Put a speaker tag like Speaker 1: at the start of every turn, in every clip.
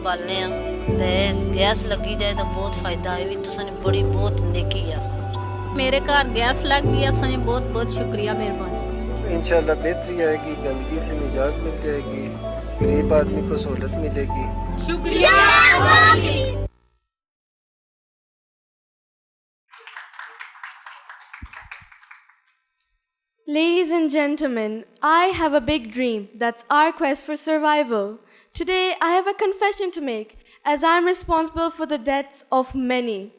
Speaker 1: बालने ते गैस लगी जाए तो बहुत फायदा है भी तुसां बड़ी बहुत नेकी है
Speaker 2: मेरे घर गैस लग गई है बहुत बहुत शुक्रिया मेहरबानी
Speaker 3: इंशाल्लाह बेहतरी आएगी गंदगी से निजात मिल जाएगी गरीब आदमी को सहूलत मिलेगी
Speaker 2: शुक्रिया
Speaker 4: Ladies and gentlemen, I have a big dream. That's our quest for survival. Today, I have a confession to make, as I'm responsible for the deaths of many.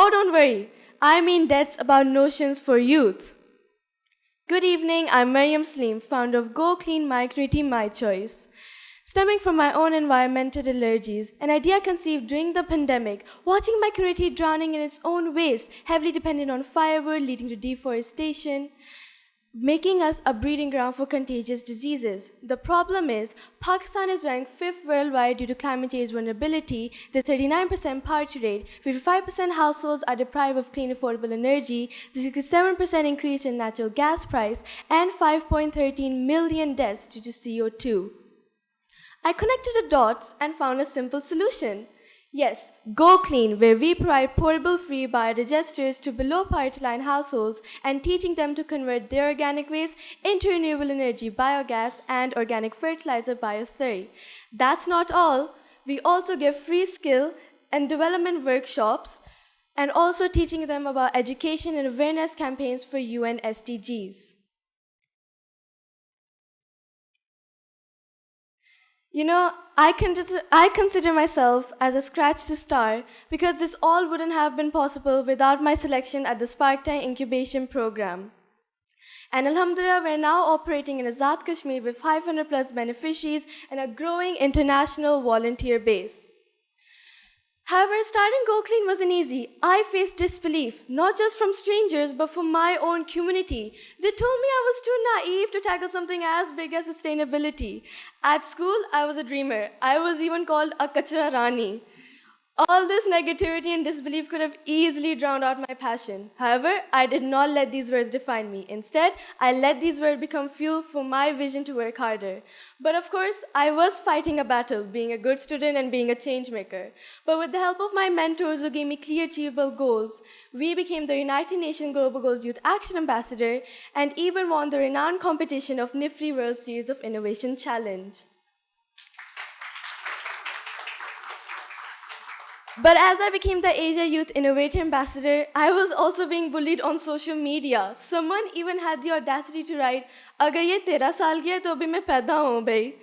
Speaker 4: Oh, don't worry. I mean deaths about notions for youth. Good evening, I'm Maryam Saleem, founder of Go Clean My Community, My Choice. Stemming from my own environmental allergies, an idea conceived during the pandemic, watching my community drowning in its own waste, heavily dependent on firewood, leading to deforestation, making us a breeding ground for contagious diseases. The problem is, Pakistan is ranked 5th worldwide due to climate change vulnerability, the 39% poverty rate, 55% households are deprived of clean, affordable energy, the 67% increase in natural gas price, and 5.13 million deaths due to CO2. I connected the dots and found a simple solution. Yes, Go Clean, where we provide portable free biodigesters to below poverty line households and teaching them to convert their organic waste into renewable energy, biogas, and organic fertilizer bioslurry. That's not all. We also give free skill and development workshops and also teaching them about education and awareness campaigns for UN SDGs. You know, I consider myself as a scratch to star because this all wouldn't have been possible without my selection at the SparkTank Incubation program. And alhamdulillah, we're now operating in Azad Kashmir with 500 plus beneficiaries and a growing international volunteer base. However, starting Go Clean wasn't easy. I faced disbelief, not just from strangers, but from my own community. They told me I was too naive to tackle something as big as sustainability. At school, I was a dreamer. I was even called a Kachra Rani. All this negativity and disbelief could have easily drowned out my passion. However, I did not let these words define me. Instead, I let these words become fuel for my vision to work harder. But of course, I was fighting a battle, being a good student and being a change maker. But with the help of my mentors who gave me clear, achievable goals, we became the United Nations Global Goals Youth Action Ambassador and even won the renowned competition of NIFRI World Series of Innovation Challenge. But as I became the Asia Youth Innovator Ambassador, I was also being bullied on social media. Someone even had the audacity to write, "Agar ye 13 saal ki hai, to abhi main paida hoon bhai."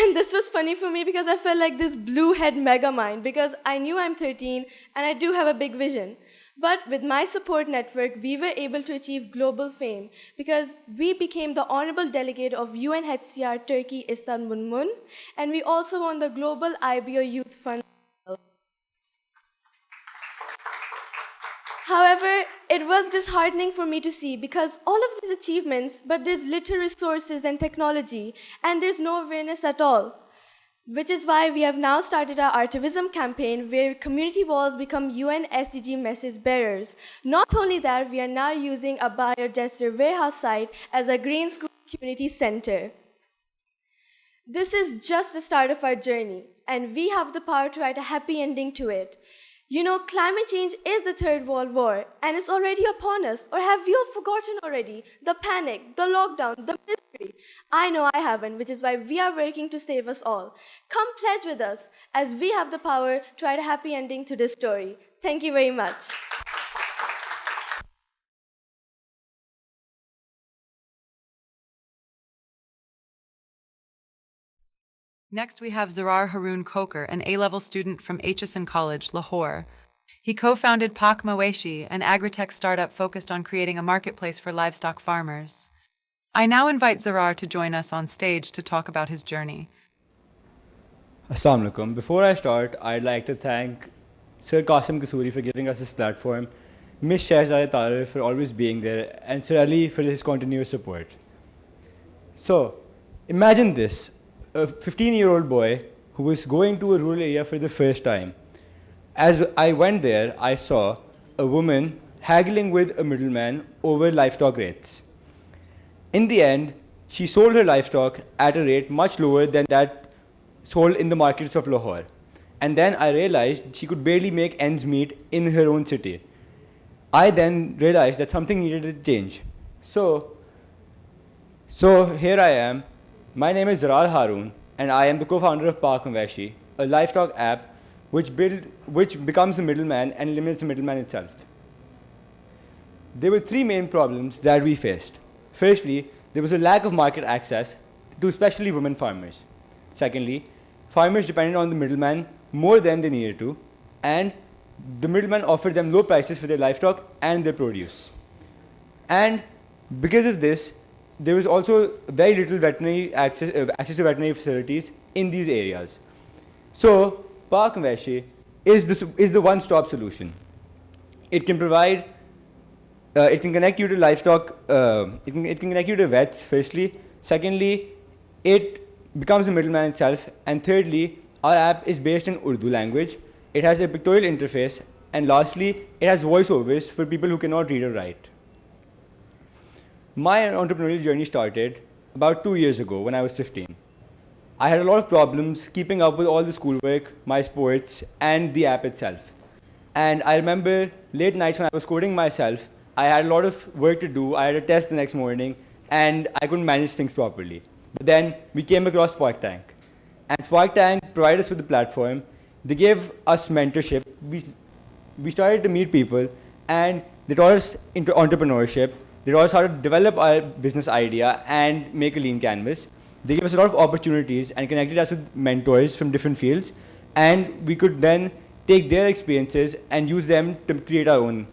Speaker 4: And this was funny for me because I felt like this blue head mega mind because I knew I'm 13 and I do have a big vision. But with my support network, we were able to achieve global fame because we became the honorable delegate of UNHCR Turkey Istanbul, and we also won the Global IBO Youth Fund. However, it was disheartening for me to see because all of these achievements, but there's little resources and technology, and there's no awareness at all. Which is why we have now started our Artivism campaign where community walls become UN SDG message bearers. Not only that, we are now using a biodigester warehouse site as a green school community center. This is just the start of our journey, and we have the power to write a happy ending to it. You know, climate change is the third world war, and it's already upon us. Or have we all forgotten already? The panic, the lockdown, the misery. I know I haven't, which is why we are working to save us all. Come pledge with us, as we have the power to write a happy ending to this story. Thank you very much.
Speaker 5: Next, we have Zarar Haroon Koker, an A-level student from HSN College, Lahore. He co-founded Pak Maweshi, an agri-tech startup focused on creating a marketplace for livestock farmers. I now invite Zarar to join us on stage to talk about his journey.
Speaker 6: Assalamu alaikum. Before I start, I'd like to thank Sir Qasim Kasuri for giving us this platform, Ms. Shahzad Tare for always being there, and Sir Ali for his continuous support. So, imagine this. A 15-year-old boy who was going to a rural area for the first time. As I went there, I saw a woman haggling with a middleman over livestock rates. In the end, she sold her livestock at a rate much lower than that sold in the markets of Lahore. And then I realized she could barely make ends meet in her own city. I then realized that something needed to change. So here I am. My name is Zarar Haroon, and I am the co-founder of Park Maweshi, a livestock app which becomes the middleman and eliminates the middleman itself. There were three main problems that we faced. Firstly, there was a lack of market access to especially women farmers. Secondly, farmers depended on the middleman more than they needed to, and the middleman offered them low prices for their livestock and their produce. And because of this, there was also very little veterinary access to veterinary facilities in these areas. So Park Maweshi is the one-stop solution. It can provide, it can connect you to livestock, it can connect you to vets, firstly. Secondly, it becomes a middleman itself. And thirdly, our app is based in Urdu language. It has a pictorial interface. And lastly, it has voiceovers for people who cannot read or write. My entrepreneurial journey started about 2 years ago when I was 15. I had a lot of problems keeping up with all the schoolwork, my sports, and the app itself. And I remember late nights when I was coding myself, I had a lot of work to do. I had a test the next morning, and I couldn't manage things properly. But then we came across SparkTank. And SparkTank provided us with a platform. They gave us mentorship. We started to meet people, and they taught us into entrepreneurship. They taught us how to develop our business idea and make a lean canvas. They gave us a lot of opportunities and connected us with mentors from different fields. And we could then take their experiences and use them to create our own.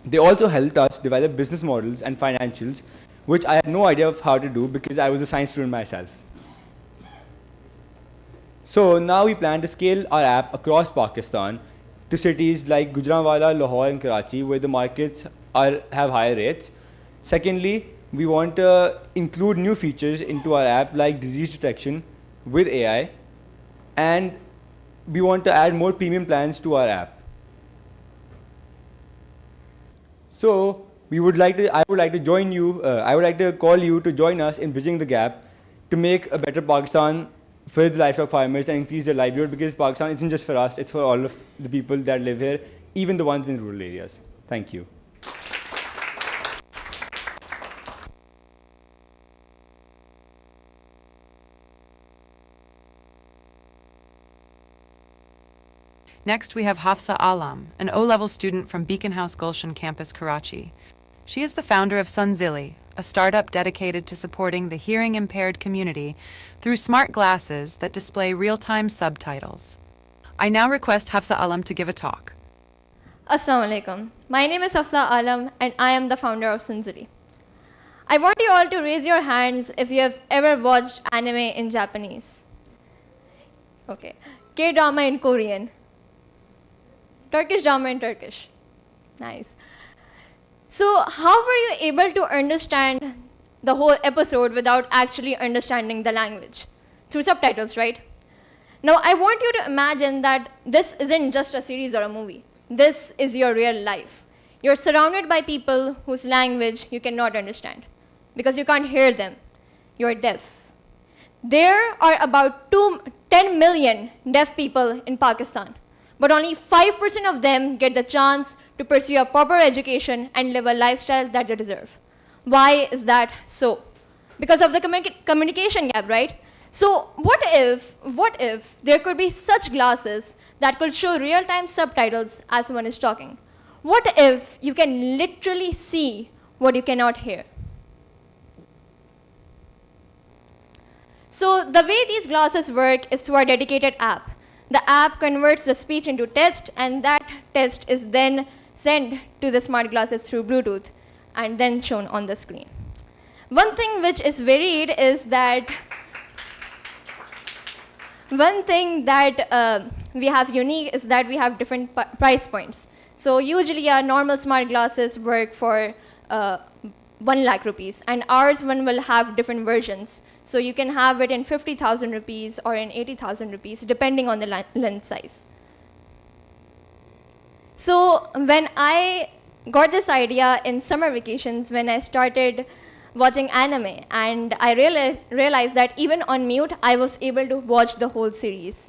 Speaker 6: They also helped us develop business models and financials, which I had no idea of how to do because I was a science student myself. So now we plan to scale our app across Pakistan to cities like Gujranwala, Lahore, and Karachi, where the markets have higher rates. Secondly, we want to include new features into our app like disease detection with AI, and we want to add more premium plans to our app. So I would like to join you. I would like to call you to join us in bridging the gap to make a better Pakistan for the livestock farmers and increase their livelihood, because Pakistan isn't just for us, it's for all of the people that live here, even the ones in rural areas. Thank you.
Speaker 5: Next, we have Hafsa Alam, an O-level student from Beacon House Gulshan campus, Karachi. She is the founder of Sunzili, a startup dedicated to supporting the hearing-impaired community through smart glasses that display real-time subtitles. I now request Hafsa Alam to give a talk.
Speaker 7: Assalamu alaikum. My name is Hafsa Alam and I am the founder of Sunzili. I want you all to raise your hands if you have ever watched anime in Japanese. Okay. K-drama in Korean. Turkish drama in Turkish. Nice. So how were you able to understand the whole episode without actually understanding the language? Through subtitles, right? Now I want you to imagine that this isn't just a series or a movie. This is your real life. You're surrounded by people whose language you cannot understand because you can't hear them. You're deaf. There are about 10 million deaf people in Pakistan, but only 5% of them get the chance to pursue a proper education and live a lifestyle that they deserve. Why is that so? Because of the communication gap, right? So what if there could be such glasses that could show real-time subtitles as someone is talking? What if you can literally see what you cannot hear? So the way these glasses work is through our dedicated app. The app converts the speech into text, and that text is then sent to the smart glasses through Bluetooth and then shown on the screen. One thing which is varied is that we have unique is that we have different price points. So usually our normal smart glasses work for 1 lakh rupees, and ours one will have different versions. So you can have it in 50,000 rupees or in 80,000 rupees, depending on the lens size. So when I got this idea in summer vacations, when I started watching anime, and I realized that even on mute, I was able to watch the whole series.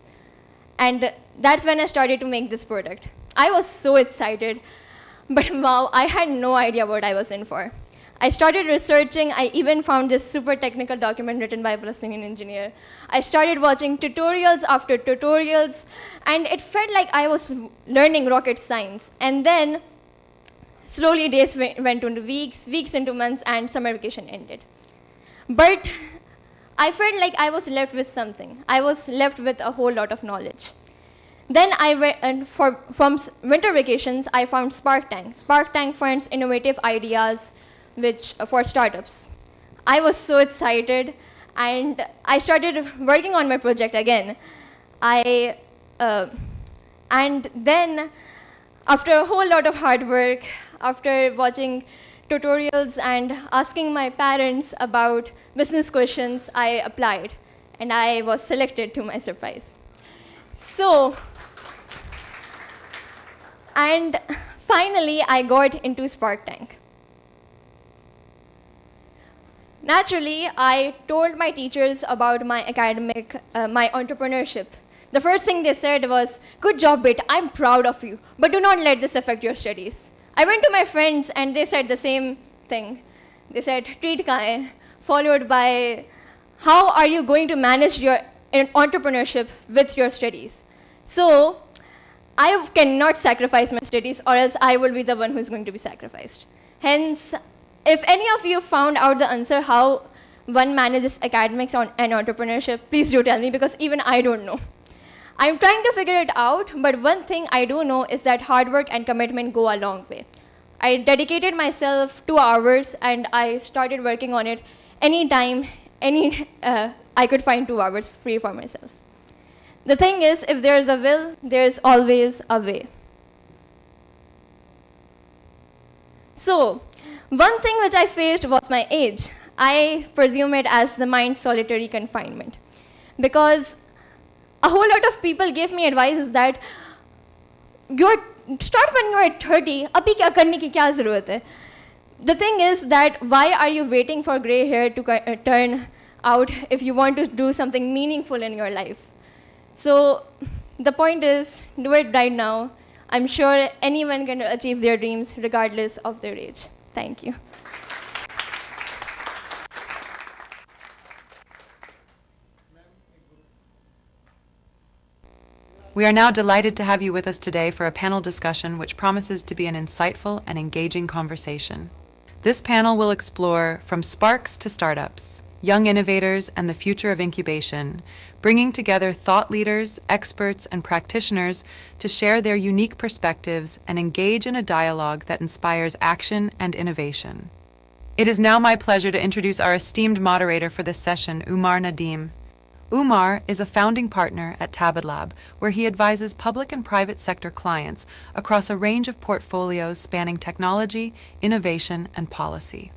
Speaker 7: And that's when I started to make this product. I was so excited, but wow, I had no idea what I was in for. I started researching. I even found this super technical document written by a Palestinian engineer. I started watching tutorials after tutorials, and it felt like I was learning rocket science. And then slowly days went into weeks, weeks into months, and summer vacation ended. But I felt like I was left with something. I was left with a whole lot of knowledge. Then I went, from winter vacations, I found SparkTank. SparkTank funds innovative ideas for startups. I was so excited, and I started working on my project again. And then, after a whole lot of hard work, after watching tutorials and asking my parents about business questions, I applied, and I was selected, to my surprise. So, and finally, I got into SparkTank. Naturally, I told my teachers about my my entrepreneurship. The first thing they said was, "Good job, beta, I'm proud of you, but do not let this affect your studies." I went to my friends and they said the same thing. They said, "Treat ka hai," followed by, "How are you going to manage your entrepreneurship with your studies?" So, I cannot sacrifice my studies, or else I will be the one who's going to be sacrificed. Hence, if any of you found out the answer how one manages academics and entrepreneurship, please do tell me, because even I don't know. I'm trying to figure it out, but one thing I do know is that hard work and commitment go a long way. I dedicated myself 2 hours, and I started working on it anytime, I could find 2 hours free for myself. The thing is, if there's a will, there's always a way. So, one thing which I faced was my age. I presume it as the mind's solitary confinement. Because a whole lot of people gave me advice that start when you're at 30, abhi kya karne ki kya zarurat hai? The thing is that why are you waiting for gray hair to turn out if you want to do something meaningful in your life? So the point is, do it right now. I'm sure anyone can achieve their dreams regardless of their age. Thank you.
Speaker 5: We are now delighted to have you with us today for a panel discussion which promises to be an insightful and engaging conversation. This panel will explore from sparks to startups, young innovators, and the future of incubation, bringing together thought leaders, experts, and practitioners to share their unique perspectives and engage in a dialogue that inspires action and innovation. It is now my pleasure to introduce our esteemed moderator for this session, Umar Nadeem. Umar is a founding partner at Tabid Lab, where he advises public and private sector clients across a range of portfolios spanning technology, innovation, and policy.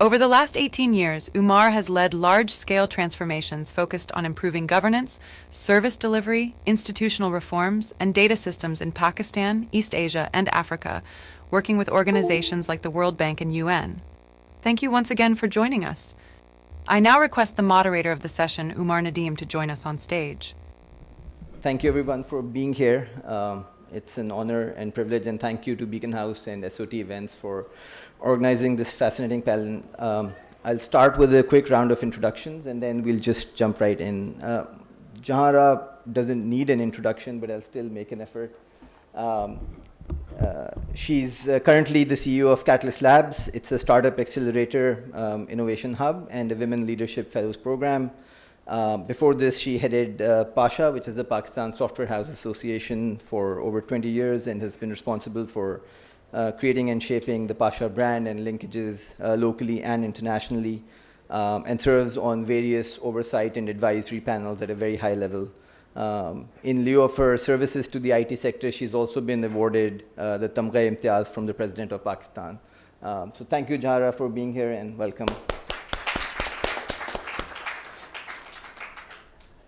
Speaker 5: Over the last 18 years, Umar has led large-scale transformations focused on improving governance, service delivery, institutional reforms, and data systems in Pakistan, East Asia, and Africa, working with organizations like the World Bank and UN. Thank you once again for joining us. I now request the moderator of the session, Umar Nadeem, to join us on stage.
Speaker 8: Thank you, everyone, for being here. It's an honor and privilege, and thank you to Beacon House and SOT Events for organizing this fascinating panel. I'll start with a quick round of introductions, and then we'll just jump right in. Jahara doesn't need an introduction, but I'll still make an effort. She's currently the CEO of Catalyst Labs. It's a startup accelerator innovation hub and a Women Leadership Fellows program. Before this, she headed PASHA, which is the Pakistan Software House Association, for over 20 years and has been responsible for creating and shaping the PASHA brand and linkages locally and internationally, and serves on various oversight and advisory panels at a very high level. In lieu of her services to the IT sector, she's also been awarded the Tamgha Imtiaz from the President of Pakistan. So thank you, Jahara, for being here, and welcome.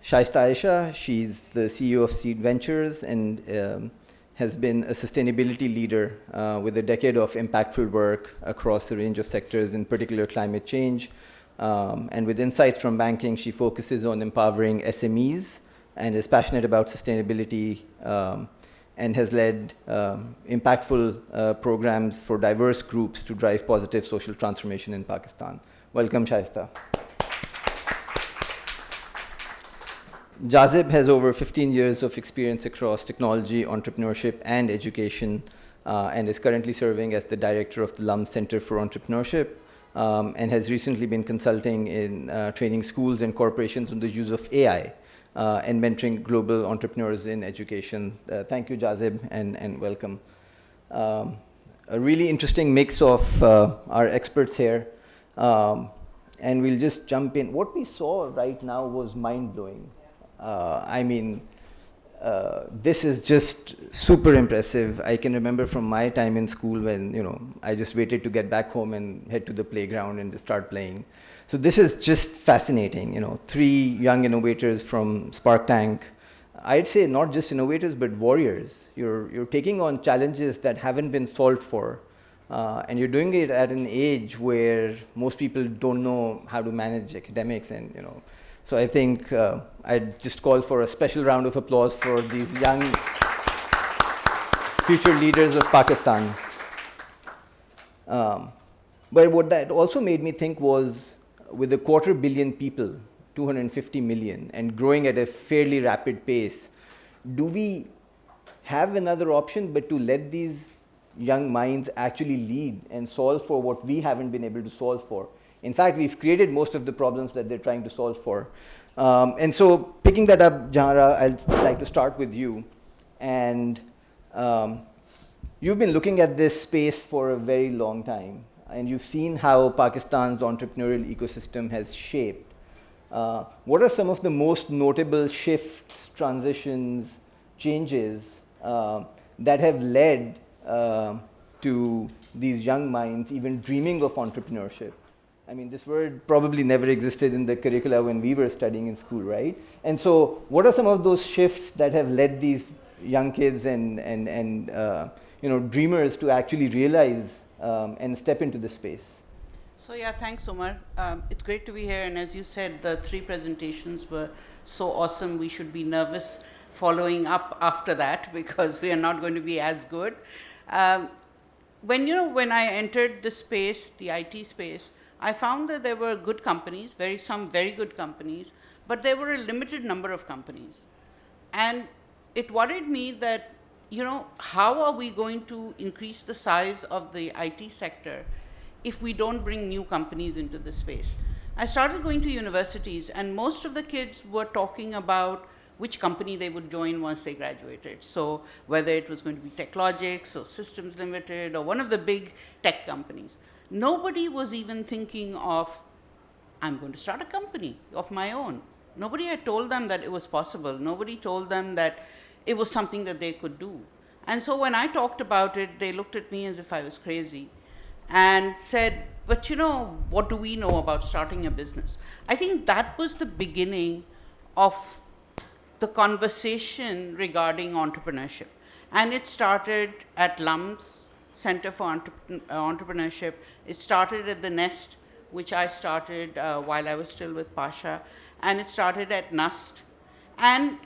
Speaker 8: Shaista Aisha, she's the CEO of Seed Ventures and has been a sustainability leader with a decade of impactful work across a range of sectors, in particular climate change. And with insights from banking, she focuses on empowering SMEs and is passionate about sustainability and has led impactful programs for diverse groups to drive positive social transformation in Pakistan. Welcome, Shaista. Jazib has over 15 years of experience across technology, entrepreneurship, and education, and is currently serving as the director of the LUM Center for Entrepreneurship, and has recently been consulting in training schools and corporations on the use of AI and mentoring global entrepreneurs in education. Thank you, Jazib, and welcome. A really interesting mix of our experts here, and we'll just jump in. What we saw right now was mind-blowing. I mean, this is just super impressive. I can remember from my time in school when, you know, I just waited to get back home and head to the playground and just start playing. So this is just fascinating, you know, 3 young innovators from SparkTank. I'd say not just innovators, but warriors. You're taking on challenges that haven't been solved for, and you're doing it at an age where most people don't know how to manage academics and, you know. So I think I'd just call for a special round of applause for these young future leaders of Pakistan. But what that also made me think was, with 250 million people, 250 million, and growing at a fairly rapid pace, do we have another option but to let these young minds actually lead and solve for what we haven't been able to solve for? In fact, we've created most of the problems that they're trying to solve for. And so picking that up, Jahara, I'd like to start with you. And you've been looking at this space for a very long time, and you've seen how Pakistan's entrepreneurial ecosystem has shaped. What are some of the most notable shifts, transitions, changes that have led to these young minds even dreaming of entrepreneurship? I mean, this word probably never existed in the curricula when we were studying in school, right? And so what are some of those shifts that have led these young kids and you know, dreamers to actually realize and step into this space?
Speaker 9: So yeah, thanks, Omar. It's great to be here, and as you said, the 3 presentations were so awesome. We should be nervous following up after that because we are not going to be as good. When I entered the space, the IT space, I found that there were good companies, some very good companies, but there were a limited number of companies. And it worried me that, you know, how are we going to increase the size of the IT sector if we don't bring new companies into the space? I started going to universities, and most of the kids were talking about which company they would join once they graduated. So whether it was going to be TechLogix or Systems Limited or one of the big tech companies. Nobody was even thinking of, I'm going to start a company of my own. Nobody had told them that it was possible. Nobody told them that it was something that they could do. And so when I talked about it, they looked at me as if I was crazy and said, but you know, what do we know about starting a business? I think that was the beginning of the conversation regarding entrepreneurship. And it started at LUM's Center for Entrepreneurship. It started at the Nest, which I started while I was still with Pasha, and it started at NUST. And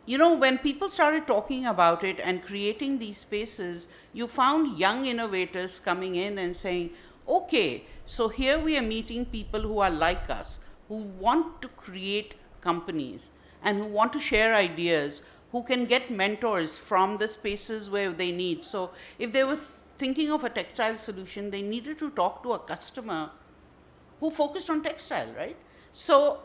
Speaker 9: you know, when people started talking about it and creating these spaces, you found young innovators coming in and saying, okay, so here we are meeting people who are like us, who want to create companies and who want to share ideas, who can get mentors from the spaces where they need. So if they were thinking of a textile solution, they needed to talk to a customer who focused on textile, right? So,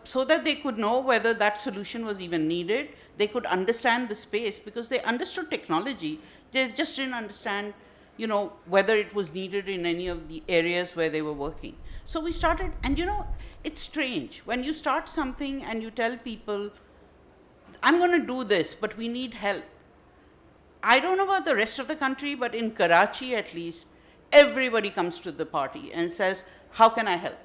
Speaker 9: so that they could know whether that solution was even needed, they could understand the space because they understood technology. They just didn't understand, you know, whether it was needed in any of the areas where they were working. So we started, and you know, it's strange. When you start something and you tell people, I'm going to do this, but we need help. I don't know about the rest of the country, but in Karachi at least, everybody comes to the party and says, how can I help?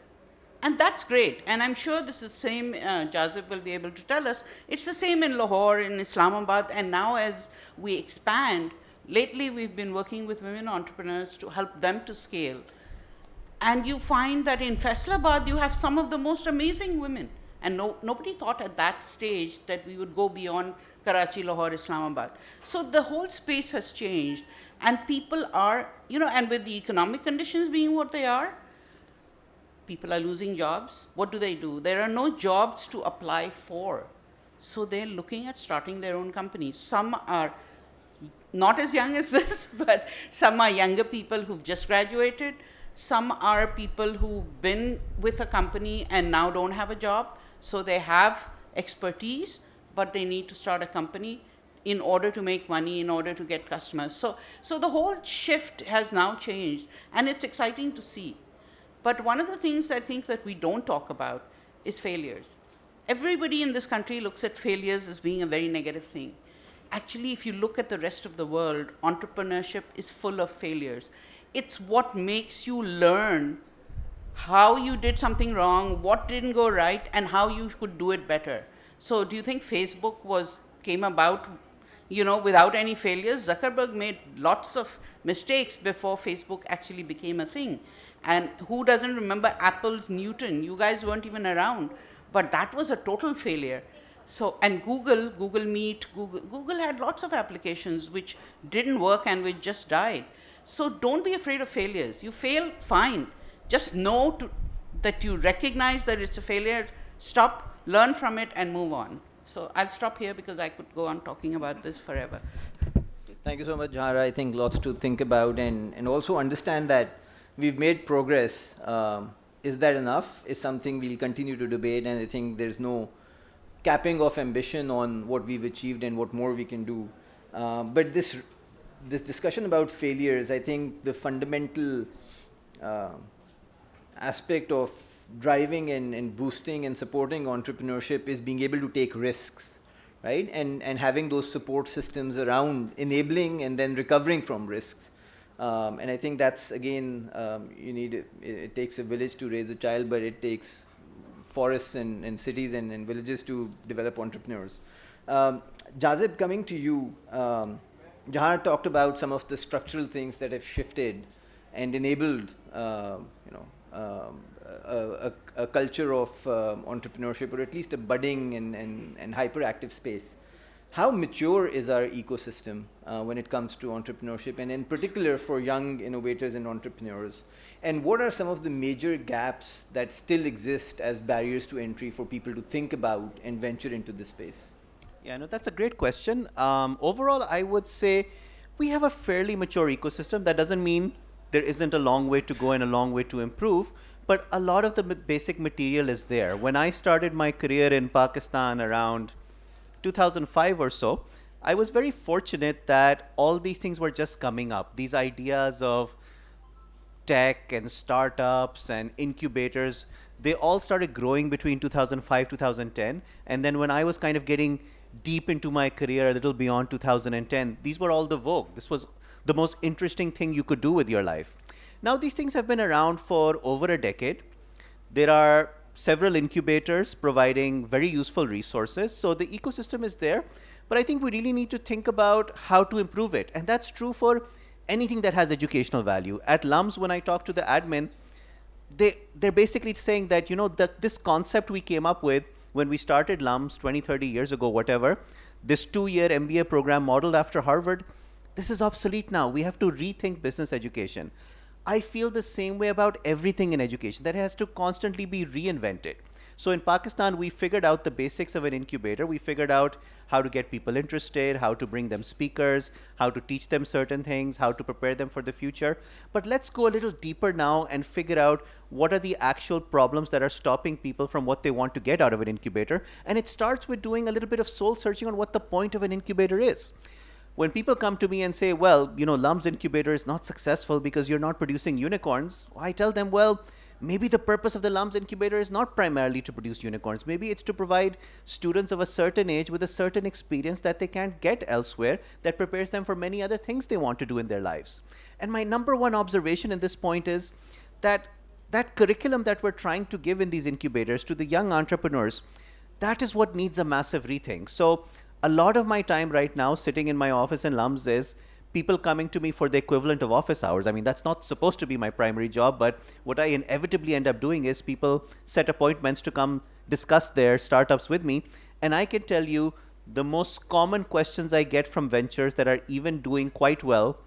Speaker 9: And that's great. And I'm sure this is the same, Jazib will be able to tell us, it's the same in Lahore, in Islamabad, and now as we expand, lately we've been working with women entrepreneurs to help them to scale. And you find that in Faisalabad, you have some of the most amazing women. And nobody thought at that stage that we would go beyond Karachi, Lahore, Islamabad. So the whole space has changed, and people are, and with the economic conditions being what they are, people are losing jobs. What do? There are no jobs to apply for. So they're looking at starting their own companies. Some are not as young as this, but some are younger people who've just graduated. Some are people who've been with a company and now don't have a job. So they have expertise, but they need to start a company in order to make money, in order to get customers. So the whole shift has now changed, and it's exciting to see. But one of the things I think that we don't talk about is failures. Everybody in this country looks at failures as being a very negative thing. Actually, if you look at the rest of the world, entrepreneurship is full of failures. It's what makes you learn how you did something wrong, what didn't go right, and how you could do it better. So do you think Facebook came about, without any failures? Zuckerberg made lots of mistakes before Facebook actually became a thing. And who doesn't remember Apple's Newton? You guys weren't even around, but that was a total failure. So, and Google Meet, Google had lots of applications which didn't work and which just died. So don't be afraid of failures. You fail, fine. Just know that you recognize that it's a failure, stop, learn from it, and move on. So I'll stop here because I could go on talking about this forever.
Speaker 8: Thank you so much, Jahara. I think lots to think about, and also understand that we've made progress. Is that enough? Is something we'll continue to debate, and I think there's no capping of ambition on what we've achieved and what more we can do. But this discussion about failures, I think the fundamental aspect of driving and boosting and supporting entrepreneurship is being able to take risks, right? And having those support systems around enabling and then recovering from risks. And I think that's, again, it takes a village to raise a child, but it takes forests and cities and villages to develop entrepreneurs. Jazib, coming to you, Jahar talked about some of the structural things that have shifted and enabled a culture of entrepreneurship, or at least a budding and hyperactive space. How mature is our ecosystem when it comes to entrepreneurship, and in particular for young innovators and entrepreneurs? And what are some of the major gaps that still exist as barriers to entry for people to think about and venture into this space?
Speaker 10: Yeah, no, that's a great question. Overall, I would say we have a fairly mature ecosystem. That doesn't mean there isn't a long way to go and a long way to improve, but a lot of the basic material is there. When I started my career in Pakistan around 2005 or so, I was very fortunate that all these things were just coming up. These ideas of tech and startups and incubators, they all started growing between 2005, 2010. And then when I was kind of getting deep into my career, a little beyond 2010, these were all the vogue. This was the most interesting thing you could do with your life. Now, these things have been around for over a decade. There are several incubators providing very useful resources. So the ecosystem is there, but I think we really need to think about how to improve it. And that's true for anything that has educational value. At LUMS, when I talk to the admin, they're basically saying that, that this concept we came up with when we started LUMS 20, 30 years ago, whatever, this 2-year MBA program modeled after Harvard, this is obsolete now. We have to rethink business education. I feel the same way about everything in education, that it has to constantly be reinvented. So in Pakistan, we figured out the basics of an incubator. We figured out how to get people interested, how to bring them speakers, how to teach them certain things, how to prepare them for the future. But let's go a little deeper now and figure out what are the actual problems that are stopping people from what they want to get out of an incubator. And it starts with doing a little bit of soul searching on what the point of an incubator is. When people come to me and say, well, LUMS incubator is not successful because you're not producing unicorns, I tell them, well, maybe the purpose of the LUMS incubator is not primarily to produce unicorns. Maybe it's to provide students of a certain age with a certain experience that they can't get elsewhere, that prepares them for many other things they want to do in their lives. And my number one observation in this point is that that curriculum that we're trying to give in these incubators to the young entrepreneurs, that is what needs a massive rethink. So a lot of my time right now sitting in my office in LUMS is people coming to me for the equivalent of office hours. I mean, that's not supposed to be my primary job, but what I inevitably end up doing is people set appointments to come discuss their startups with me, and I can tell you the most common questions I get from ventures that are even doing quite well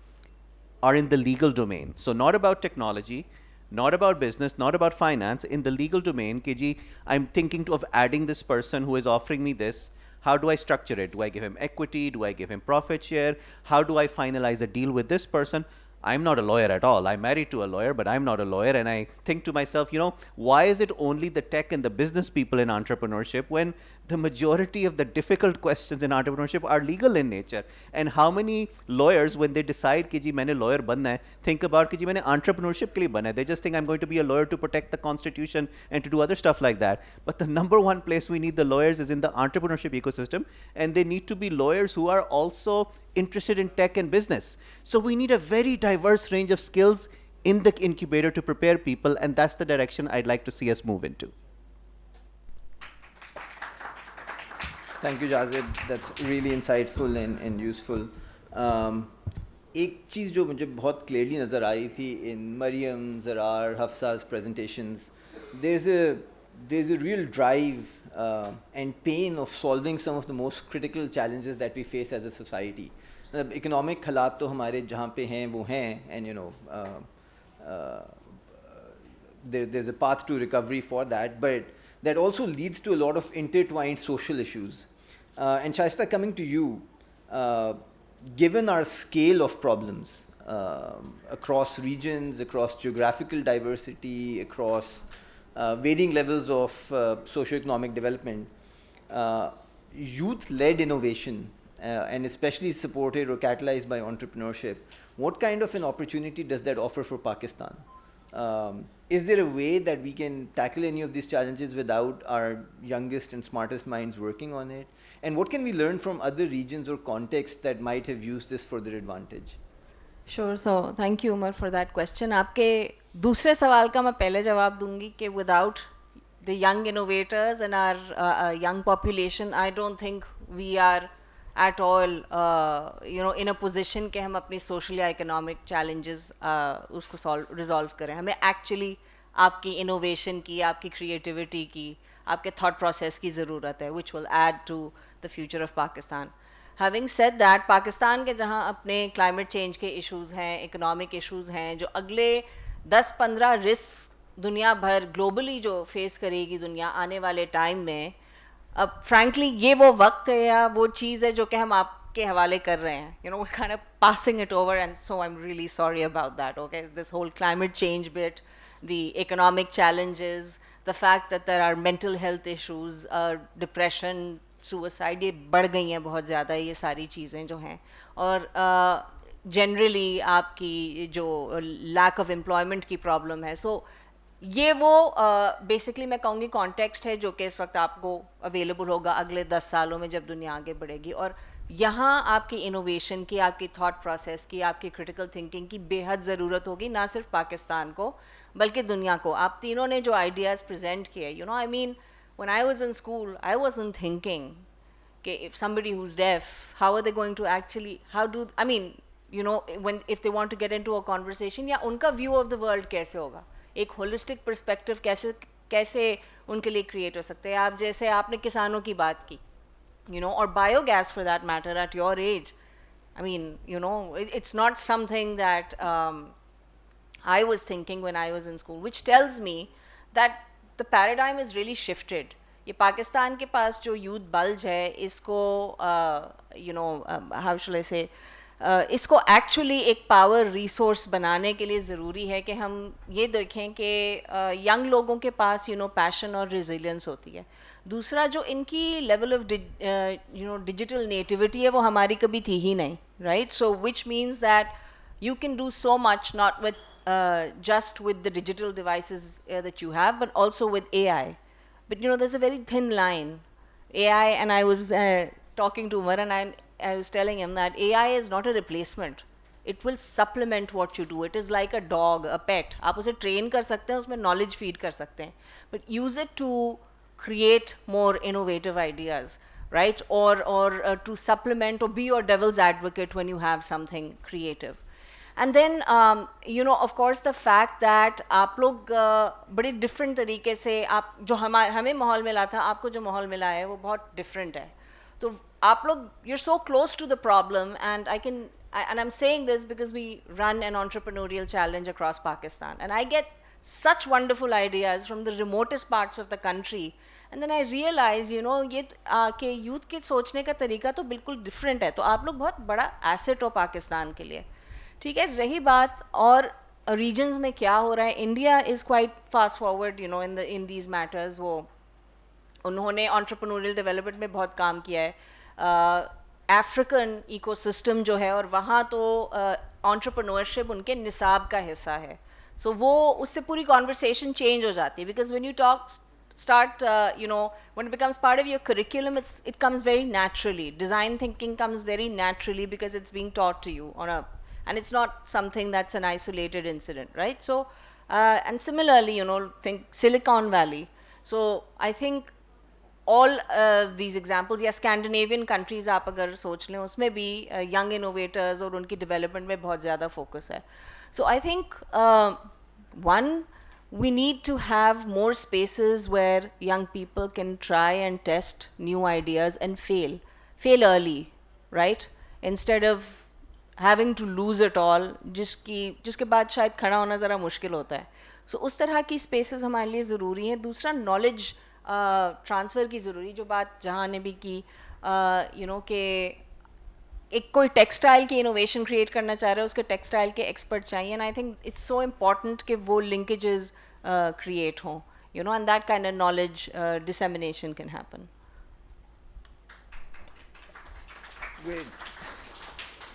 Speaker 10: are in the legal domain. So not about technology, not about business, not about finance, in the legal domain. KG, I'm thinking of adding this person who is offering me this. How do I structure it? Do I give him equity? Do I give him profit share? How do I finalize a deal with this person? I'm not a lawyer at all. I'm married to a lawyer, but I'm not a lawyer. And I think to myself, why is it only the tech and the business people in entrepreneurship when the majority of the difficult questions in entrepreneurship are legal in nature? And how many lawyers, when they decide कि जी मैंने lawyer बनना है, think about कि जी मैंने entrepreneurship के लिए बनना है. They just think I'm going to be a lawyer to protect the constitution and to do other stuff like that. But the number one place we need the lawyers is in the entrepreneurship ecosystem, and they need to be lawyers who are also interested in tech and business. So we need a very diverse range of skills in the incubator to prepare people, and that's the direction I'd like to see us move into.
Speaker 8: Thank you, Jazib. That's really insightful and useful. एक चीज़ जो मुझे बहुत clearly नज़र आई थी in Mariam, Zarar, Hafsa's presentations, there's a real drive and pain of solving some of the most critical challenges that we face as a society. Economic हालात तो हमारे जहाँ पे हैं वो हैं, and there's a path to recovery for that, but that also leads to a lot of intertwined social issues. And Shaista, coming to you, given our scale of problems across regions, across geographical diversity, across varying levels of socioeconomic development, youth-led innovation, and especially supported or catalyzed by entrepreneurship, what kind of an opportunity does that offer for Pakistan? Is there a way that we can tackle any of these challenges without our youngest and smartest minds working on it? And what can we learn from other regions or contexts that might have used this for their advantage?
Speaker 11: Sure. So thank you, Umar, for that question. आपके दूसरे सवाल का मैं पहले जवाब दूंगी कि without the young innovators and our young population, I don't think we are at all in a position कि हम अपनी social या economic challenges उसको resolve करें. हमें actually आपकी innovation की, आपकी creativity की, आपके thought process की ज़रूरत है, which will add to the future of Pakistan. Having said that, Pakistan के जहाँ अपने climate change के issues हैं, economic issues हैं, जो अगले 10-15 risks दुनिया भर globally जो face करेगी दुनिया आने वाले time में, अब frankly ये वो वक्त है या वो चीज़ है जो कि हम आपके हवाले कर रहे हैं. We're kind of passing it over, and so I'm really sorry about that. Okay, this whole climate change bit, the economic challenges, the fact that there are mental health issues, depression, suicide, ये बढ़ गई हैं बहुत ज़्यादा ये सारी चीज़ें जो हैं, और generally आपकी जो lack of employment की problem है. So ये वो basically मैं कहूँगी context है जो कि इस वक्त आपको available होगा अगले 10 सालों में जब दुनिया आगे बढ़ेगी, और यहाँ आपकी innovation की, आपकी thought process की, आपकी critical thinking की बेहद ज़रूरत होगी, ना सिर्फ पाकिस्तान को बल्कि दुनिया को. आप तीनों ने जो ideas present किए, I mean, when I was in school, I wasn't thinking, okay, if somebody who's deaf, how are they going to actually, if they want to get into a conversation, या उनका view of the world कैसे होगा, एक holistic perspective कैसे उनके लिए create हो सकते हैं. आप जैसे आपने किसानों की बात की, or biogas for that matter at your age. I mean, it's not something that I was thinking when I was in school, which tells me that the paradigm is really shifted. ये पाकिस्तान के पास जो youth bulge है, इसको how shall I say, इसको actually एक power resource बनाने के लिए ज़रूरी है कि हम ये देखें कि young लोगों के पास passion और resilience होती है. दूसरा जो इनकी level of digital nativity है वो हमारी कभी थी ही नहीं, right? So which means that you can do so much, not with just with the digital devices that you have, but also with AI. But there's a very thin line. AI, and I was talking to Umar, and I was telling him that AI is not a replacement. It will supplement what you do. It is like a dog, a pet. आप उसे train कर सकते हैं, उसमें knowledge feed कर सकते हैं. But use it to create more innovative ideas, right? Or to supplement or be your devil's advocate when you have something creative. And then you know, of course, the fact that आप लोग बड़े different तरीके से आप जो हमें माहौल मिला था, आपको जो माहौल मिला है वो बहुत different है. तो आप लोग, you're so close to the problem, and and I'm saying this because we run an entrepreneurial challenge across Pakistan, and I get such wonderful ideas from the remotest parts of the country, and then I realize, you know, ये कि youth के सोचने का तरीका तो बिल्कुल different है. तो आप लोग बहुत बड़ा asset हो पाकिस्तान के लिए. ठीक है, रही बात और regions में क्या हो रहा है, India is quite fast forward, you know, in these matters. वो उन्होंने entrepreneurial development में बहुत काम किया है. African ecosystem जो है, और वहाँ तो entrepreneurship उनके निसाब का हिस्सा है. So वो उससे पूरी conversation change हो जाती है, because when you start you know, when it becomes part of your curriculum, it comes very naturally. Design thinking comes very naturally because it's being taught to you and it's not something that's an isolated incident, right? So and similarly, you know, think Silicon Valley. So I think all these examples, या Scandinavian countries आप अगर सोच लें, उसमें भी young innovators और उनकी development में बहुत ज़्यादा focus है. So I think one, we need to have more spaces where young people can try and test new ideas and fail early, right? Instead of having to lose it all, जिसके बाद शायद खड़ा होना ज़रा मुश्किल होता है. So उस तरह की spaces हमारे लिए ज़रूरी हैं. दूसरा, knowledge ट्रांसफ़र की ज़रूरी, जो बात जहाँ ने भी की, यू नो, कि एक कोई टेक्सटाइल की इनोवेशन क्रिएट करना चाह रहा है, उसके टेक्सटाइल के एक्सपर्ट चाहिए. And I think it's so important कि वो लिंकेजेस क्रिएट हों, you know, and that kind of knowledge dissemination can happen.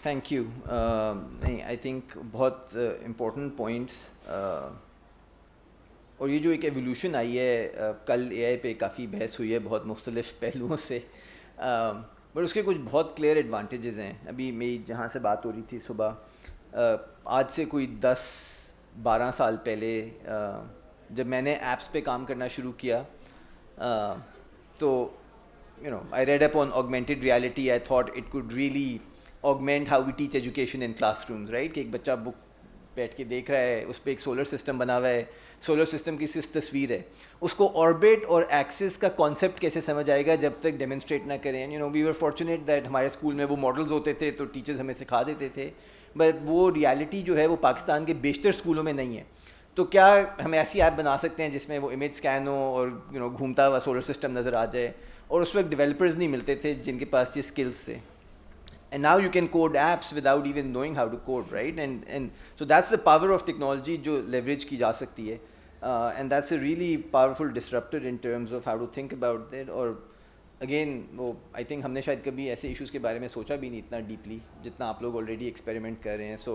Speaker 8: Thank you. नहीं, आई थिंक बहुत इम्पोर्टेंट पॉइंट्स. और ये जो एक एवोल्यूशन आई है, कल एआई पे काफ़ी बहस हुई है बहुत मुख्तलिफ पहलुओं से, बट उसके कुछ बहुत क्लियर एडवांटेजेस हैं. अभी मेरी जहाँ से बात हो रही थी सुबह, आज से कोई 10-12 साल पहले जब मैंने ऐप्स पे काम करना शुरू किया, तो you know, I read up on augmented reality. I thought it could really augment how we teach education in classrooms, right? कि एक बच्चा बुक बैठ के देख रहा है, उस पर एक सोलर सिस्टम बना हुआ है, सोलर सिस्टम की सिर्फ तस्वीर है, उसको ऑर्बिट और एक्सिस का कॉन्सेप्ट कैसे समझ आएगा जब तक डेमोन्स्ट्रेट ना करें. You know, we were fortunate that हमारे स्कूल में वो मॉडल्स होते थे, तो टीचर्स हमें सिखा देते थे, बट वो रियलिटी जो है वो पाकिस्तान के बेशतर स्कूलों में नहीं है. तो क्या हम ऐसी ऐप बना सकते हैं जिसमें वो इमेज स्कैन हो और यू नो घूमता हुआ सोलर सिस्टम नज़र आ जाए? और उस वक्त डेवलपर्स नहीं मिलते थे जिनके पास ये स्किल्स थे. And now you can code apps without even knowing how to code, right? And so that's the power of technology जो leverage की जा सकती है, and that's a really powerful disruptor in terms of how to think about it. और again वो I think हमने शायद कभी ऐसे issues के बारे में सोचा भी नहीं इतना deeply जितना आप लोग already experiment कर रहे हैं. So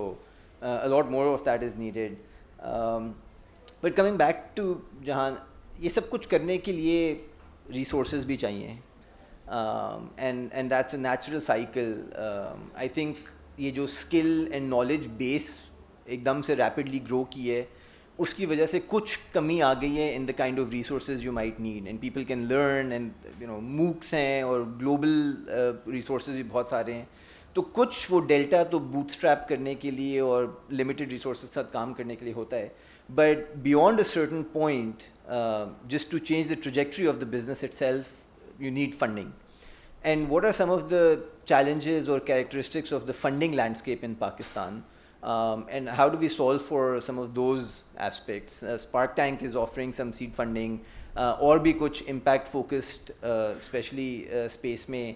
Speaker 8: a lot more of that is needed. But coming back to जहाँ ये सब कुछ करने के लिए resources भी चाहिए. And that's a natural cycle. I think ये जो skill and knowledge base एकदम से rapidly grow की है, उसकी वजह से कुछ कमी आ गई है in the kind of resources you might need, and people can learn, and you know MOOCs हैं और global resources भी बहुत सारे हैं. तो कुछ वो delta तो bootstrap करने के लिए और limited resources के साथ काम करने के लिए होता है, but beyond a certain point, just to change the trajectory of the business itself, you need funding. And what are some of the challenges or characteristics of the funding landscape in Pakistan? And how do we solve for some of those aspects? SparkTank is offering some seed funding, और भी कुछ impact focused, especially space में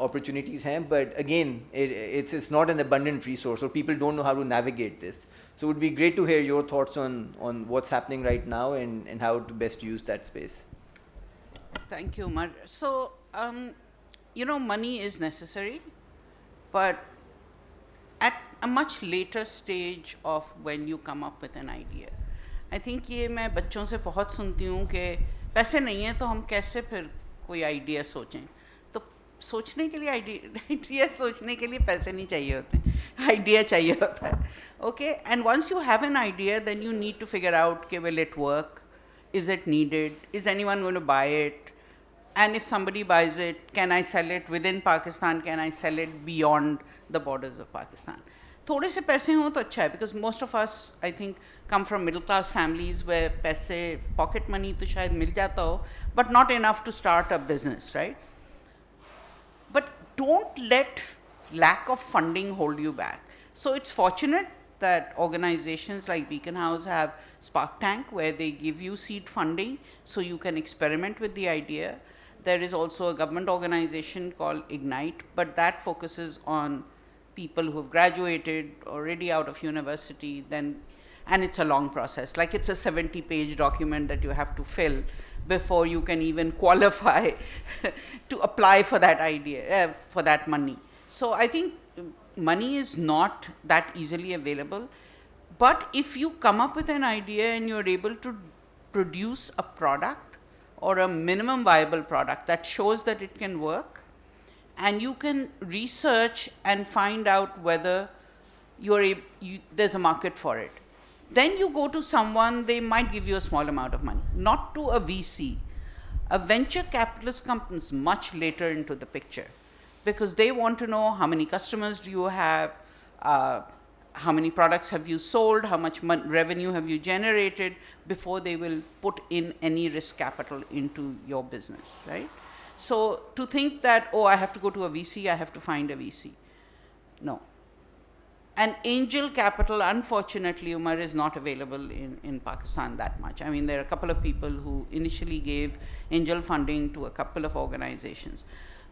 Speaker 8: opportunities हैं. But again, it's not an abundant resource, or people don't know how to navigate this. So it would be great to hear your thoughts on what's happening right now and how to best use that space.
Speaker 9: Thank you, Umar. So, you know, money is necessary, but at a much later stage of when you come up with an idea. I think ये मैं बच्चों से बहुत सुनती हूँ कि पैसे नहीं है तो हम कैसे फिर कोई आइडिया सोचें. तो सोचने के लिए आइडिया सोचने के लिए पैसे नहीं चाहिए होते, आइडिया चाहिए होता है. Okay, and once you have an idea, then you need to figure out कि will it work, is it needed, is anyone going to buy it, and if somebody buys it, can I sell it within Pakistan, can I sell it beyond the borders of Pakistan? थोड़े से पैसे हों तो अच्छा है, because most of us I think come from middle class families where पैसे pocket money तो शायद मिल जाता हो, but not enough to start a business, right? But don't let lack of funding hold you back. So it's fortunate that organizations like Beacon House have SparkTank, where they give you seed funding so you can experiment with the idea. There is also a government organization called Ignite, but that focuses on people who have graduated already out of university, and it's a long process. Like, it's a 70-page document that you have to fill before you can even qualify to apply for that idea, for that money. So I think money is not that easily available, but if you come up with an idea and you're able to produce a product or a minimum viable product that shows that it can work, and you can research and find out whether there's a market for it. Then you go to someone, they might give you a small amount of money, not to a VC. A venture capitalist comes much later into the picture, because they want to know how many customers do you have, how many products have you sold, how much revenue have you generated, before they will put in any risk capital into your business, right? So to think that, oh, I have to go to a VC, I have to find a VC. No. And angel capital, unfortunately, Umar, is not available in Pakistan that much. I mean, there are a couple of people who initially gave angel funding to a couple of organizations.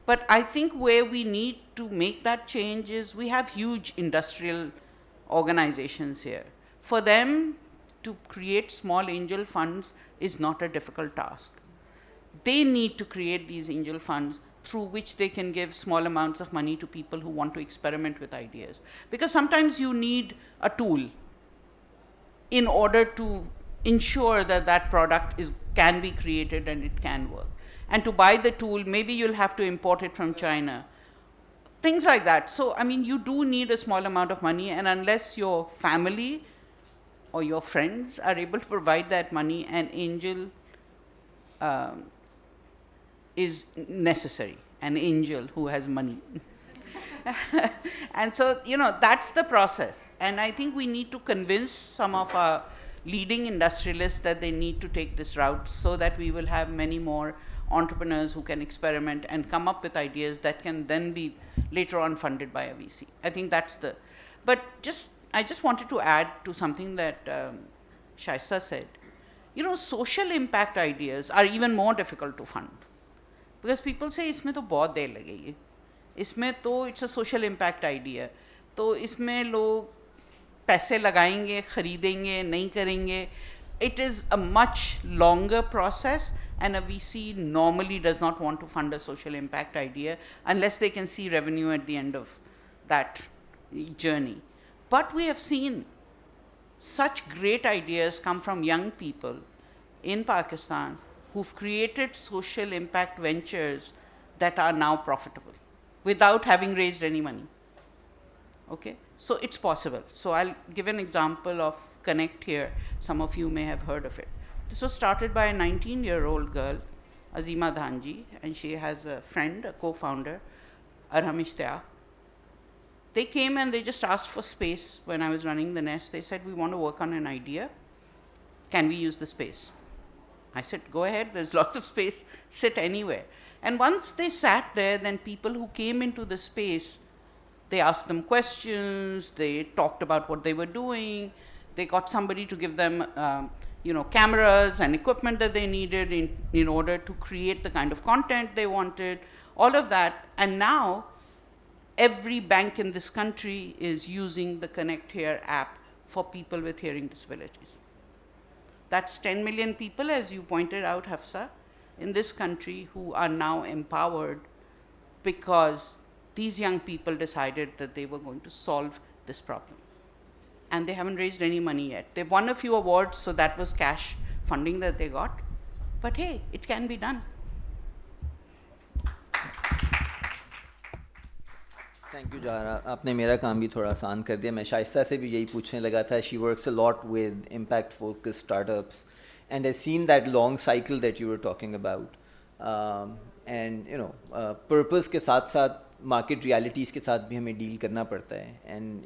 Speaker 9: But I think where we need to make that change is, we have huge industrial organizations here. For them to create small angel funds is not a difficult task. They need to create these angel funds through which they can give small amounts of money to people who want to experiment with ideas. Because sometimes you need a tool in order to ensure that that product can be created and it can work. And to buy the tool, maybe you'll have to import it from China. Things like that. So, I mean, you do need a small amount of money, and unless your family or your friends are able to provide that money, an angel is necessary, an angel who has money. And so, that's the process. And I think we need to convince some of our leading industrialists that they need to take this route, so that we will have many more entrepreneurs who can experiment and come up with ideas that can then be later on funded by a VC. I think that's but I just wanted to add to something that Shaista said. Social impact ideas are even more difficult to fund. Because people say, इसमें तो बहुत देर लगेगी, इसमें तो it's a social impact idea, तो इसमें लोग पैसे लगाएंगे, खरीदेंगे, नहीं करेंगे. It is a much longer process, and a VC normally does not want to fund a social impact idea unless they can see revenue at the end of that journey. But we have seen such great ideas come from young people in Pakistan who've created social impact ventures that are now profitable without having raised any money. Okay, so it's possible. So I'll give an example of Connect here. Some of you may have heard of it. This was started by a 19-year-old girl, Azima Dhanji, and she has a friend, a co-founder, Arham Ishtiaq. They came and they just asked for space when I was running the nest. They said, we want to work on an idea. Can we use the space? I said, go ahead, there's lots of space, sit anywhere. And once they sat there, then people who came into the space, they asked them questions, they talked about what they were doing, they got somebody to give them cameras and equipment that they needed in order to create the kind of content they wanted, all of that. And now, every bank in this country is using the Connect Here app for people with hearing disabilities. That's 10 million people, as you pointed out, Hafsa, in this country who are now empowered because these young people decided that they were going to solve this problem. And they haven't raised any money yet. They've won a few awards, so that was cash funding that they got. But hey, it can be done.
Speaker 8: Thank you, Jara. आपने मेरा काम भी थोड़ा आसान कर दिया. मैं शाइस्ता से भी यही पूछने लगा था. She works a lot with impact-focused startups and has seen that long cycle that you were talking about. And purpose के साथ साथ market realities के साथ भी हमें deal करना पड़ता है, and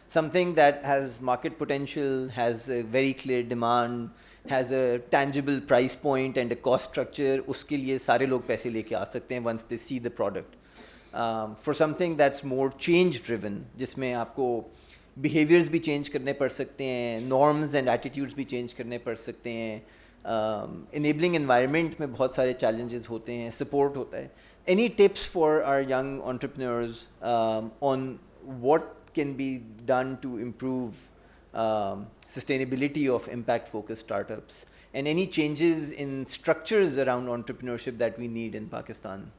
Speaker 8: something that has market potential, has a very clear demand, has a tangible price point and a cost structure, उसके लिए सारे लोग पैसे लेके आ सकते हैं once they see the product. For something that's more change driven, जिसमें आपको behaviors भी change करने पड़ सकते हैं, norms and attitudes भी change करने पड़ सकते हैं, enabling environment में बहुत सारे challenges होते हैं, support होता है. Any tips for our young entrepreneurs on what can be done to improve sustainability of impact focused startups, and any changes in structures around entrepreneurship that we need in Pakistan?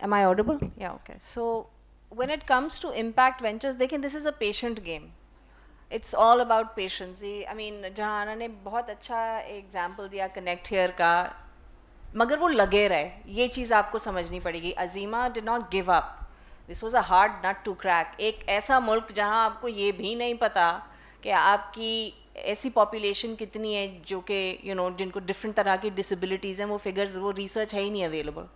Speaker 11: Am I audible? Yeah, okay. So when it comes to impact ventures, this is a patient game. It's all about patience. I mean, Jahana ने बहुत अच्छा example दिया connect here का, मगर वो लगे रहे, ये चीज़ आपको समझनी पड़ेगी. Azima did not give up. This was a hard nut to crack. एक ऐसा मुल्क जहाँ आपको ये भी नहीं पता कि आपकी ऐसी population कितनी है जो कि जिनको different तरह की disabilities हैं, वो figures, वो research है ही नहीं available.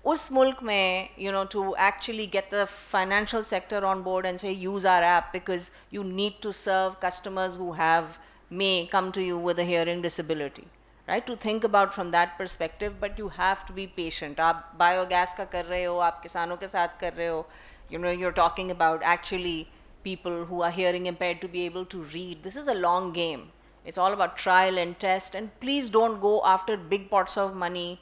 Speaker 11: उस मुल्क में to actually get the financial sector on board and say use our app because you need to serve customers who may come to you with a hearing disability, right? To think about from that perspective, but you have to be patient. आप biogas का कर रहे हो, आप किसानों के साथ कर रहे हो, you're talking about actually people who are hearing impaired to be able to read. This is a long game. It's all about trial and test, and please don't go after big pots of money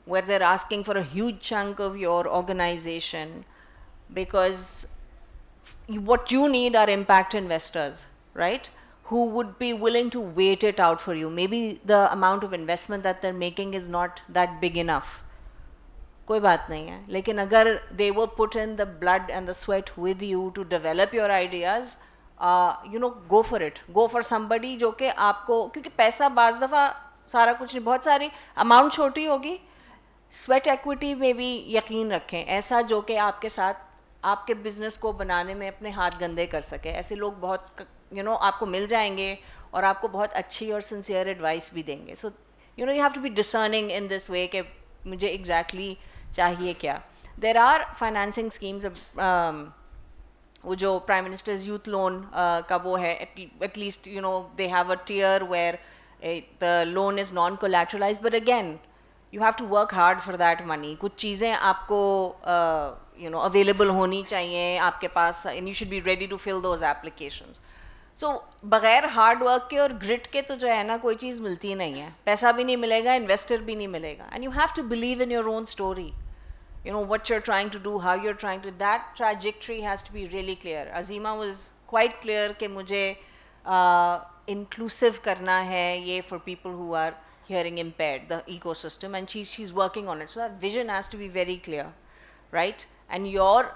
Speaker 11: where they're asking for a huge chunk of your organization, because what you need are impact investors, right? Who would be willing to wait it out for you. Maybe the amount of investment that they're making is not that big enough. कोई बात नहीं है, लेकिन अगर they will put in the blood and the sweat with you to develop your ideas, go for it. Go for somebody जो कि आपको, क्योंकि पैसा बाज़ दफ़ा सारा कुछ नहीं, बहुत सारी amount छोटी होगी, स्वेट एक्विटी में भी यकीन रखें, ऐसा जो कि आपके साथ आपके बिजनेस को बनाने में अपने हाथ गंदे कर सके. ऐसे लोग बहुत आपको मिल जाएंगे और आपको बहुत अच्छी और सिंसियर एडवाइस भी देंगे. So you have to be discerning in this way कि मुझे एग्जैक्टली चाहिए क्या. देर आर फाइनेंसिंग स्कीम्स, वो जो प्राइम मिनिस्टर्स यूथ लोन का वो है, at least they have a tier where the loan is non collateralized, but again you have to work hard for that money. कुछ चीज़ें आपको available होनी चाहिए आपके पास, and you should be ready to fill those applications. So बगैर hard work के और grit के तो जो है ना कोई चीज़ मिलती नहीं है, पैसा भी नहीं मिलेगा, investor भी नहीं मिलेगा, and you have to believe in your own story. What you're trying to do, how you're trying to, that trajectory has to be really clear. Azima was quite clear कि मुझे inclusive करना है ये for people who are hearing impaired, the ecosystem, and she's working on it. So that vision has to be very clear, right? And your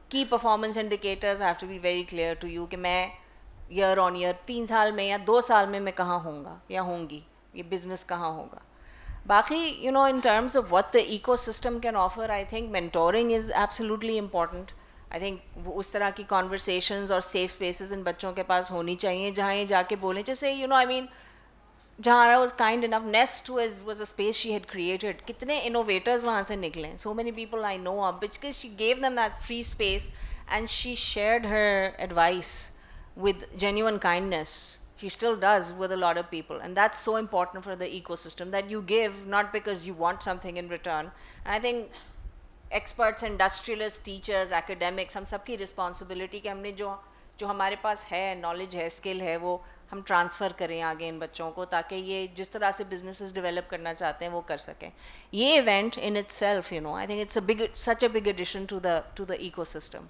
Speaker 11: key performance indicators have to be very clear to you कि मैं year on year 3 साल में या 2 साल में मैं कहाँ होऊंगा या होंगी, ये business कहाँ होगा. बाकी in terms of what the ecosystem can offer, I think mentoring is absolutely important. I think उस तरह की conversations और safe spaces इन बच्चों के पास होनी चाहिए जहाँ ये जाके बोलें. जैसे I mean, Jahara was kind enough, Nest was a space she had created. कितने innovators वहाँ से निकले. So many people I know of, because she gave them that free space and she shared her advice with genuine kindness. She still does with a lot of people, and that's so important for the ecosystem, that you give not because you want something in return. And I think experts, industrialists, teachers, academics, हम सबकी responsibility कि हमने जो हमारे पास है, knowledge है, skill है, वो हम ट्रांसफ़र करें आगे इन बच्चों को, ताकि ये जिस तरह से बिजनेसेस डेवलप करना चाहते हैं वो कर सकें. ये event in itself, I think it's such a big addition to the ecosystem.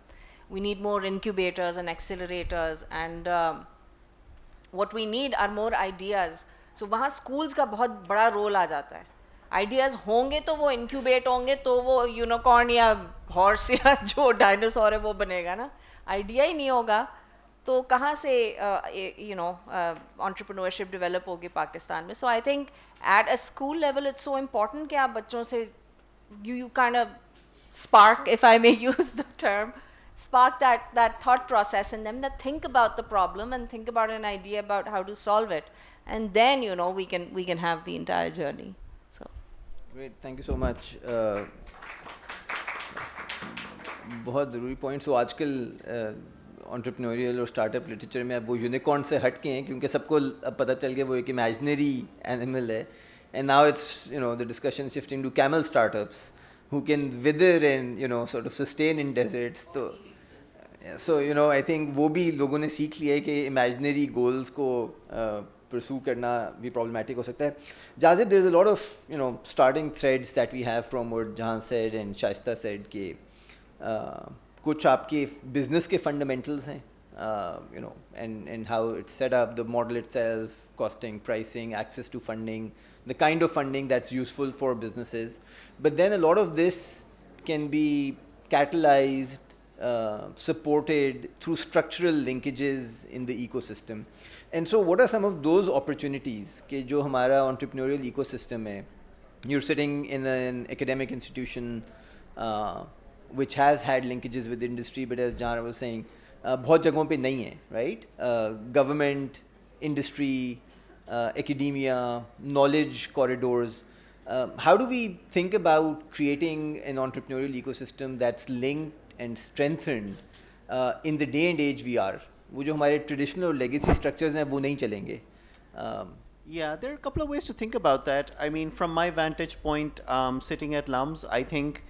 Speaker 11: We need more incubators and accelerators, and what we need are more ideas. So वहाँ schools का बहुत बड़ा रोल आ जाता है. Ideas होंगे तो वो incubate होंगे तो वो unicorn या horse या जो dinosaur है वो बनेगा ना. Idea ही नहीं होगा तो कहाँ से entrepreneurship develop होगी पाकिस्तान में. So I think at a school level it's so important कि आप बच्चों से you kind of spark, if I may use the term, spark that thought process in them, that think about the problem and think about an idea about how to solve it, and then we can have the entire journey. So
Speaker 8: Great, thank you so much. बहुत ज़रूरी points वो आजकल entrepreneurial और startup literature में अब वो unicorn से हट के हैं क्योंकि सबको अब पता चल गया वो एक इमेजिनरी एनिमल है. And now it's the discussion shifting to camel startups who can wither and sort of sustain in deserts. So I think वो भी लोगों ने सीख लिया है कि imaginary goals को pursue करना भी problematic हो सकता है. Jazib, there's a lot of starting threads that we have from what Jahan said and Shaista said कि कुछ आपके business के fundamentals हैं, and how it's set up, the model itself, costing, pricing, access to funding, the kind of funding that's useful for businesses. But then a lot of this can be catalyzed, supported through structural linkages in the ecosystem. And so what are some of those opportunities कि जो हमारा entrepreneurial ecosystem है? You're sitting in an academic institution which has had linkages with industry, but as Jana was saying, बहुत जगहों पे नहीं है, right? Government, industry, academia, knowledge corridors. How do we think about creating an entrepreneurial ecosystem that's linked and strengthened in the day and age we are? वो जो हमारे traditional और legacy structures हैं वो नहीं चलेंगे.
Speaker 10: Yeah, there are a couple of ways to think about that. I mean, from my vantage point, sitting at LUMS, I think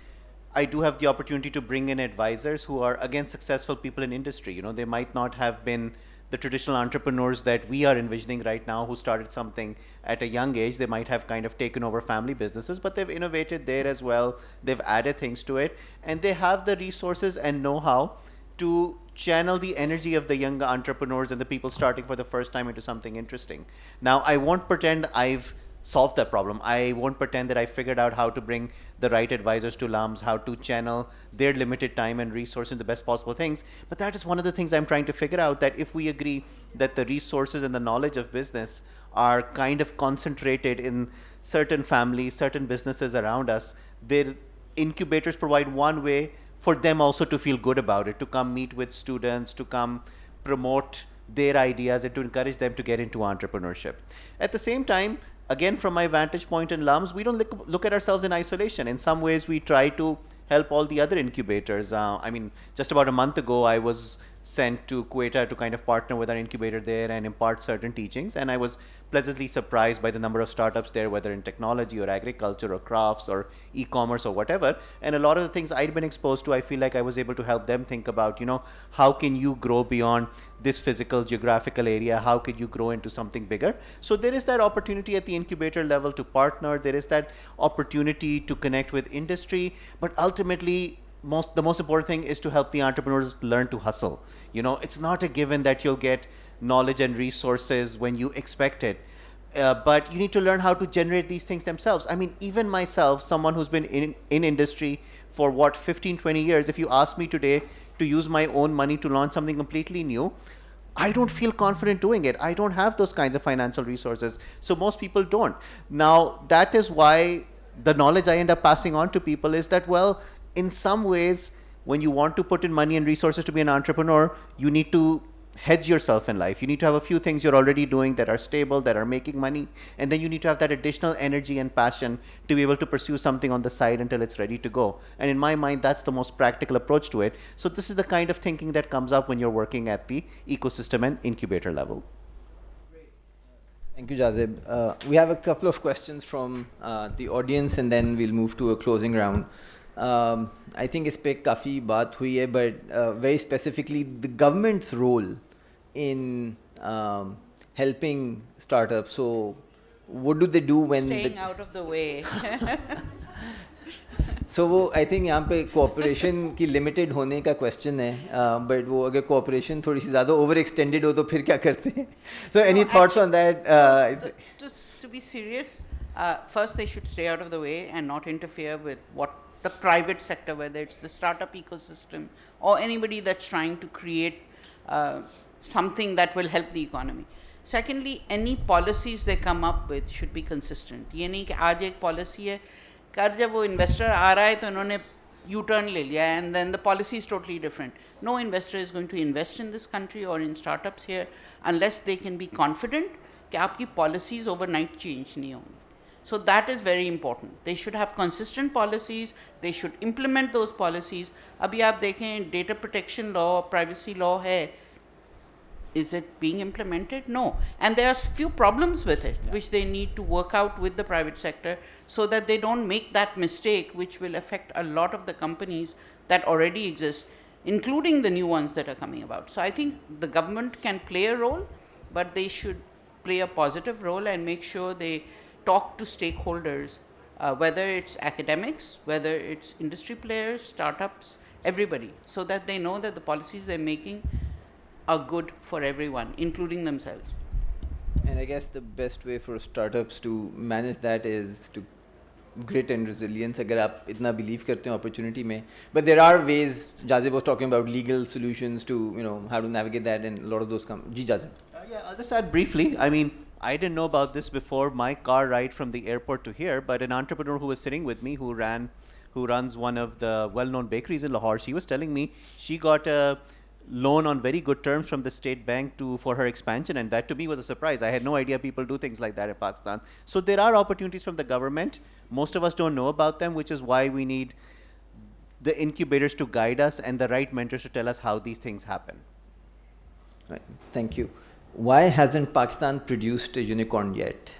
Speaker 10: I do have the opportunity to bring in advisors who are, again, successful people in industry. They might not have been the traditional entrepreneurs that we are envisioning right now who started something at a young age. They might have kind of taken over family businesses, but they've innovated there as well. They've added things to it, and they have the resources and know-how to channel the energy of the younger entrepreneurs and the people starting for the first time into something interesting. Now, I won't pretend I've solved that problem. I won't pretend that I figured out how to bring the right advisors to LUMS, how to channel their limited time and resource in the best possible things. But that is one of the things I'm trying to figure out, that if we agree that the resources and the knowledge of business are kind of concentrated in certain families, certain businesses around us, their incubators provide one way for them also to feel good about it, to come meet with students, to come promote their ideas and to encourage them to get into entrepreneurship. At the same time, again, from my vantage point in LUMS, we don't look at ourselves in isolation. In some ways, we try to help all the other incubators. I mean, just about a month ago, I was sent to Quetta to kind of partner with our incubator there and impart certain teachings. And I was pleasantly surprised by the number of startups there, whether in technology or agriculture or crafts or e-commerce or whatever. And a lot of the things I'd been exposed to, I feel like I was able to help them think about, how can you grow beyond this physical geographical area? How could you grow into something bigger? So there is that opportunity at the incubator level to partner. There is that opportunity to connect with industry. But ultimately, the most important thing is to help the entrepreneurs learn to hustle. It's not a given that you'll get knowledge and resources when you expect it. But you need to learn how to generate these things themselves. I mean, even myself, someone who's been in industry for 15, 20 years, if you ask me today to use my own money to launch something completely new, I don't feel confident doing it. I don't have those kinds of financial resources. So most people don't. Now, that is why the knowledge I end up passing on to people is that, well, in some ways, when you want to put in money and resources to be an entrepreneur, you need to hedge yourself in life. You need to have a few things you're already doing that are stable, that are making money, and then you need to have that additional energy and passion to be able to pursue something on the side until it's ready to go. And in my mind, that's the most practical approach to it. So this is the kind of thinking that comes up when you're working at the ecosystem and incubator level.
Speaker 8: Thank you, Jazib. We have a couple of questions from the audience, and then we'll move to a closing round. I think इस पे काफ़ी बात हुई है, but very specifically the government's role in helping startups. So what do they do when
Speaker 9: staying out of the way?
Speaker 8: So वो I think यहाँ पे cooperation की limited होने का question है, but वो अगर cooperation थोड़ी सी ज़्यादा overextended हो तो फिर क्या करते हैं? So any thoughts on that?
Speaker 9: Just to be serious, first they should stay out of the way and not interfere with what the private sector, whether it's the startup ecosystem or anybody that's trying to create something that will help the economy. Secondly, any policies they come up with should be consistent. ये नहीं कि आज एक policy है, कर जब वो investor आ रहा है तो उन्होंने U-turn ले लिया and then the policy is totally different. No investor is going to invest in this country or in startups here unless they can be confident कि आपकी policies overnight change नहीं होंगी. So that is very important. They should have consistent policies. They should implement those policies. Abhi aap dekhein data protection law, privacy law hai. Is it being implemented? No. And there are few problems with it, which they need to work out with the private sector so that they don't make that mistake, which will affect a lot of the companies that already exist, including the new ones that are coming about. So I think the government can play a role, but they should play a positive role and make sure they talk to stakeholders, whether it's academics, whether it's industry players, startups, everybody, so that they know that the policies they're making are good for everyone, including themselves.
Speaker 8: And I guess the best way for startups to manage that is to grit and resilience. अगर आप इतना believe करते हो opportunity में, but there are ways. Jazib was talking about legal solutions to, how to navigate that, and a lot of those come. Ji Jazib.
Speaker 10: Yeah, I'll just add briefly. I mean, I didn't know about this before my car ride from the airport to here, but an entrepreneur who was sitting with me, who runs one of the well-known bakeries in Lahore, she was telling me she got a loan on very good terms from the state bank for her expansion, and that to me was a surprise. I had no idea people do things like that in Pakistan. So there are opportunities from the government. Most of us don't know about them, which is why we need the incubators to guide us and the right mentors to tell us how these things happen.
Speaker 8: Right. Thank you. Why hasn't Pakistan produced a unicorn yet?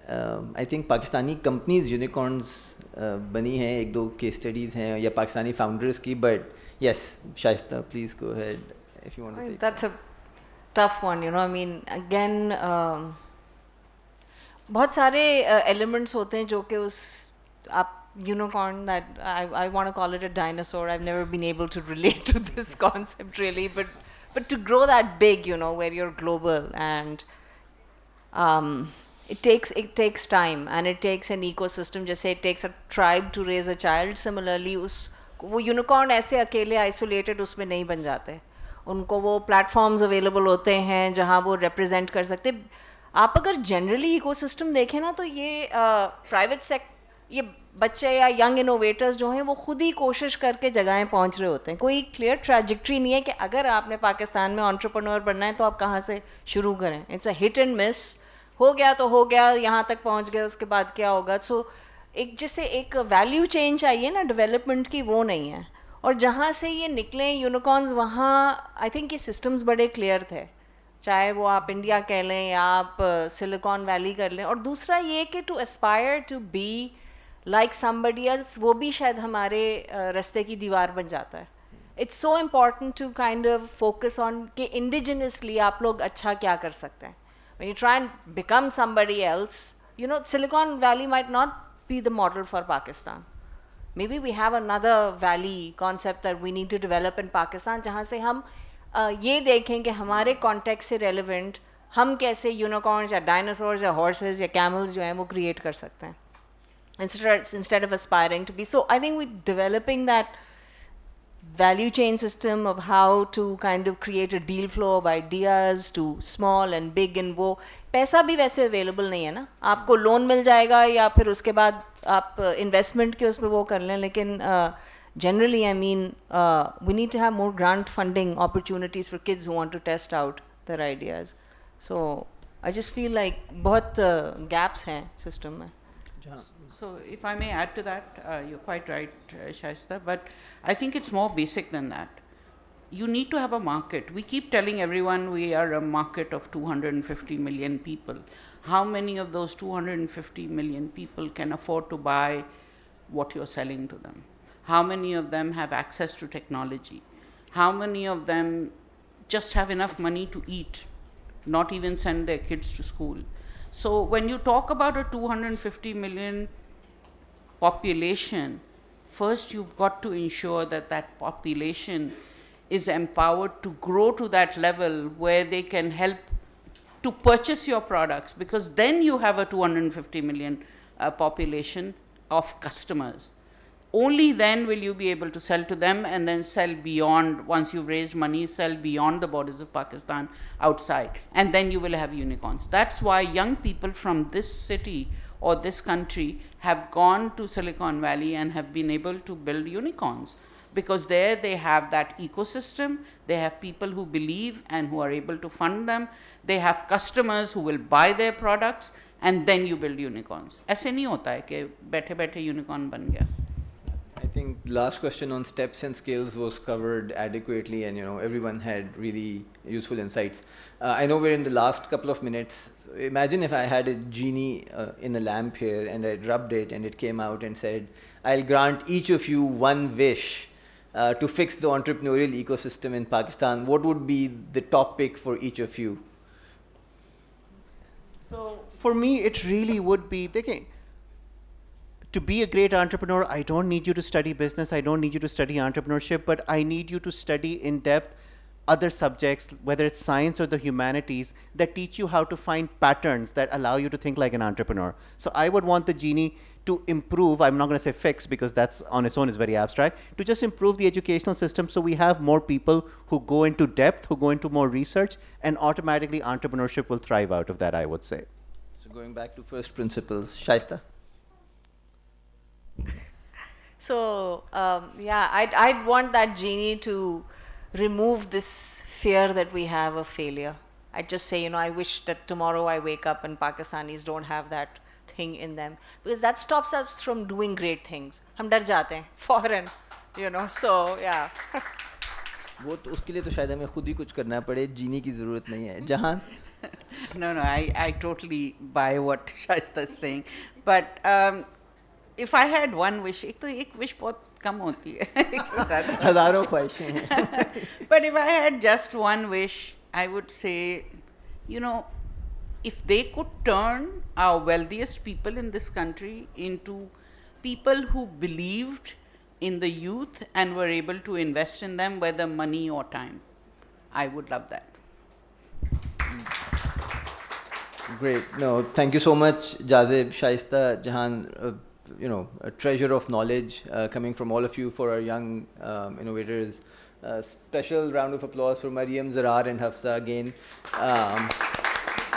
Speaker 8: I think Pakistani companies unicorns बनी हैं, एक दो case studies हैं या Pakistani founders की, but yes, Shaista, please go ahead if you want to take
Speaker 11: That's a tough one, I mean, again, बहुत सारे elements होते हैं जो कि उस आप unicorn, that I want to call it a dinosaur. I've never been able to relate to this concept really, but to grow that big, where you're global, and it takes time, and it takes an ecosystem. Just say it takes a tribe to raise a child. Similarly, वो unicorn ऐसे अकेले isolated उसमें नहीं बन जाते. उनको वो platforms available होते हैं जहाँ वो represent कर सकते. आप अगर generally ecosystem देखें ना, तो ये private sector, ये बच्चे या young innovators जो हैं वो खुद ही कोशिश करके जगहें पहुंच रहे होते हैं. कोई clear trajectory नहीं है कि अगर आपने पाकिस्तान में entrepreneur बनना है तो आप कहाँ से शुरू करें. It's a hit and miss. हो गया तो हो गया, यहाँ तक पहुँच गए, उसके बाद क्या होगा. So एक जैसे एक वैल्यू चेंज चाहिए ना डेवलपमेंट की, वो नहीं है. और जहाँ से ये निकले यूनिकॉर्न्स, वहाँ आई थिंक ये सिस्टम्स बड़े क्लियर थे, चाहे वो आप इंडिया कह लें या आप सिलिकॉन वैली कर लें. और दूसरा ये कि to aspire to be like somebody else, वो भी शायद हमारे रास्ते की दीवार बन जाता है. It's so important to kind of focus on कि इंडिजिनसली आप लोग अच्छा क्या कर सकते हैं. When you try and become somebody else, Silicon Valley might not be the model for Pakistan. Maybe we have another valley concept that we need to develop in Pakistan, जहाँ से हम ये देखें कि हमारे context से relevant हम कैसे unicorns या dinosaurs या horses या camels जो हैं वो create कर सकते हैं, instead of aspiring to be. So I think we're developing that value chain system of how to kind of create a deal flow of ideas to small and big, and वो पैसा भी वैसे available नहीं है ना. आपको loan मिल जाएगा या फिर उसके बाद आप investment के उसमें वो कर लें, लेकिन generally I mean we need to have more grant funding opportunities for kids who want to test out their ideas. So I just feel like बहुत gaps हैं system में.
Speaker 9: So if I may add to that, you're quite right, Shaista, but I think it's more basic than that. You need to have a market. We keep telling everyone we are a market of 250 million people. How many of those 250 million people can afford to buy what you're selling to them? How many of them have access to technology? How many of them just have enough money to eat, not even send their kids to school? So when you talk about a 250 million population, first you've got to ensure that that population is empowered to grow to that level where they can help to purchase your products, because then you have a 250 million population of customers. Only then will you be able to sell to them and then sell beyond. Once you've raised money, sell beyond the borders of Pakistan, outside, and then you will have unicorns. That's why young people from this city or this country have gone to Silicon Valley and have been able to build unicorns, because there they have that ecosystem, they have people who believe and who are able to fund them, they have customers who will buy their products, and then you build unicorns. ऐसे नहीं होता है कि बैठे बैठे unicorn बन गया.
Speaker 8: I think the last question on steps and scales was covered adequately, and everyone had really useful insights. I know we're in the last couple of minutes. Imagine if I had a genie in a lamp here and I rubbed it and it came out and said, I'll grant each of you one wish to fix the entrepreneurial ecosystem in Pakistan. What would be the top pick for each of you?
Speaker 10: So for me, it really would be thinking. To be a great entrepreneur, I don't need you to study business, I don't need you to study entrepreneurship, but I need you to study in depth other subjects, whether it's science or the humanities, that teach you how to find patterns that allow you to think like an entrepreneur. So I would want the genie to improve, I'm not going to say fix because that's on its own is very abstract, to just improve the educational system so we have more people who go into depth, who go into more research, and automatically entrepreneurship will thrive out of that, I would say.
Speaker 8: So going back to first principles, Shaista?
Speaker 11: So yeah, I'd want that genie to remove this fear that we have of failure. I'd just say, I wish that tomorrow I wake up and Pakistanis don't have that thing in them, because that stops us from doing great things. हम डर जाते हैं फौरन, so yeah.
Speaker 8: वो तो उसके लिए तो शायद हमें खुद ही कुछ करना पड़े, जीनी की ज़रूरत नहीं है. जहान?
Speaker 9: No, I totally buy what Shaista is saying, but if I had one wish, एक wish बहुत कम होती है.
Speaker 8: हज़ारों ख्वाहिशें हैं.
Speaker 9: But if I had just one wish, I would say, if they could turn our wealthiest people in this country into people who believed in the youth and were able to invest in them, whether money or time, I would love that.
Speaker 8: Great. No, thank you so much, Jazib, Shaista, Jahan. A treasure of knowledge coming from all of you for our young innovators. Special round of applause for Mariam, Zarar and Hafsa again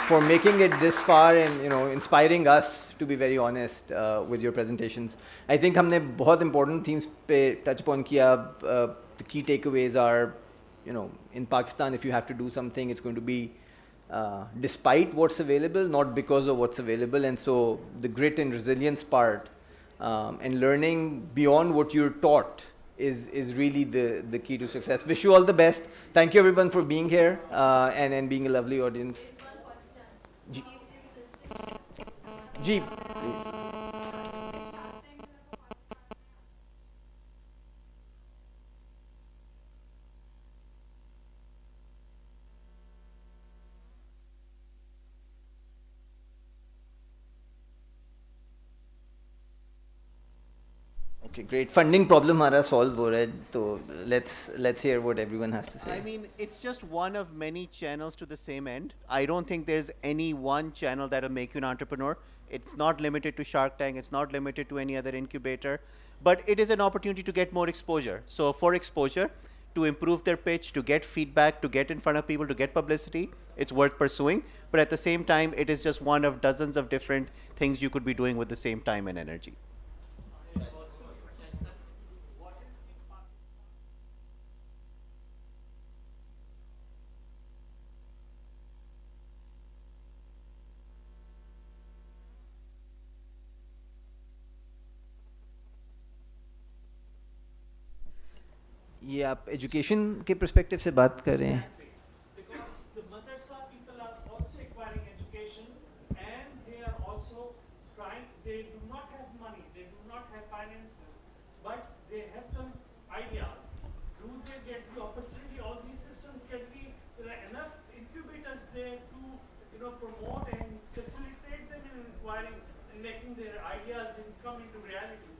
Speaker 8: for making it this far and inspiring us, to be very honest, with your presentations. I think हमने बहुत important themes पे touch upon किया. The key takeaways are, in Pakistan, if you have to do something, it's going to be despite what's available, not because of what's available. And so the grit and resilience part and learning beyond what you're taught is really the key to success. Wish you all the best. Thank you everyone for being here and being a lovely audience. Ji, please. Okay, great. Funding problem हमारा solve हो रहा है, तो let's hear what everyone has to say.
Speaker 10: I mean, it's just one of many channels to the same end. I don't think there's any one channel that'll make you an entrepreneur. It's not limited to Shark Tank. It's not limited to any other incubator, but it is an opportunity to get more exposure. So for exposure, to improve their pitch, to get feedback, to get in front of people, to get publicity, it's worth pursuing. But at the same time, it is just one of dozens of different things you could be doing with the same time and energy.
Speaker 8: ये आप education के perspective से बात कर रहे हैं.
Speaker 12: Because the madrasa people are also acquiring education and they are also trying, they do not have money, they do not have finances, but they have some ideas. Do they get the opportunity? All these systems get there are enough incubators there to promote and facilitate them in acquiring and making their ideas come into reality.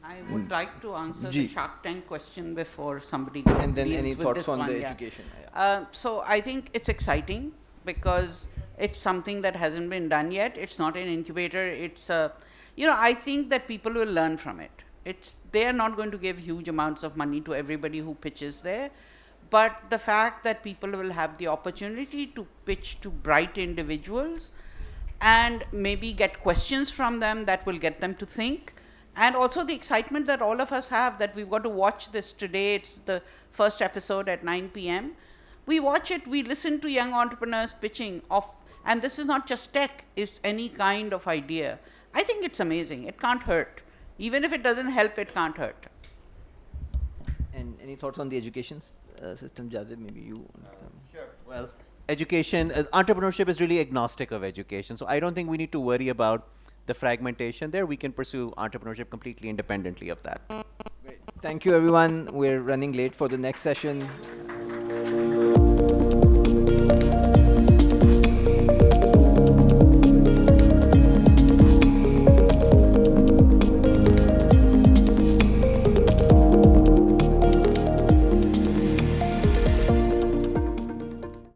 Speaker 9: I would like to answer
Speaker 8: Ji.
Speaker 9: the Shark Tank question before somebody
Speaker 8: And then
Speaker 9: deals
Speaker 8: any
Speaker 9: with
Speaker 8: thoughts
Speaker 9: this
Speaker 8: on
Speaker 9: one,
Speaker 8: the
Speaker 9: yeah.
Speaker 8: education?
Speaker 9: So I think it's exciting because it's something that hasn't been done yet. It's not an incubator. It's I think that people will learn from it. They are not going to give huge amounts of money to everybody who pitches there, but the fact that people will have the opportunity to pitch to bright individuals and maybe get questions from them that will get them to think. And also the excitement that all of us have that we've got to watch this today. It's the first episode at 9 p.m. We watch it, we listen to young entrepreneurs pitching And this is not just tech, it's any kind of idea. I think it's amazing. It can't hurt. Even if it doesn't help, it can't hurt.
Speaker 8: And any thoughts on the education system, Jazib? Maybe you.
Speaker 10: Sure. Well, education, entrepreneurship is really agnostic of education. So I don't think we need to worry about the fragmentation there. We can pursue entrepreneurship completely independently of that.
Speaker 8: Great. Thank you, everyone. We're running late for the next session.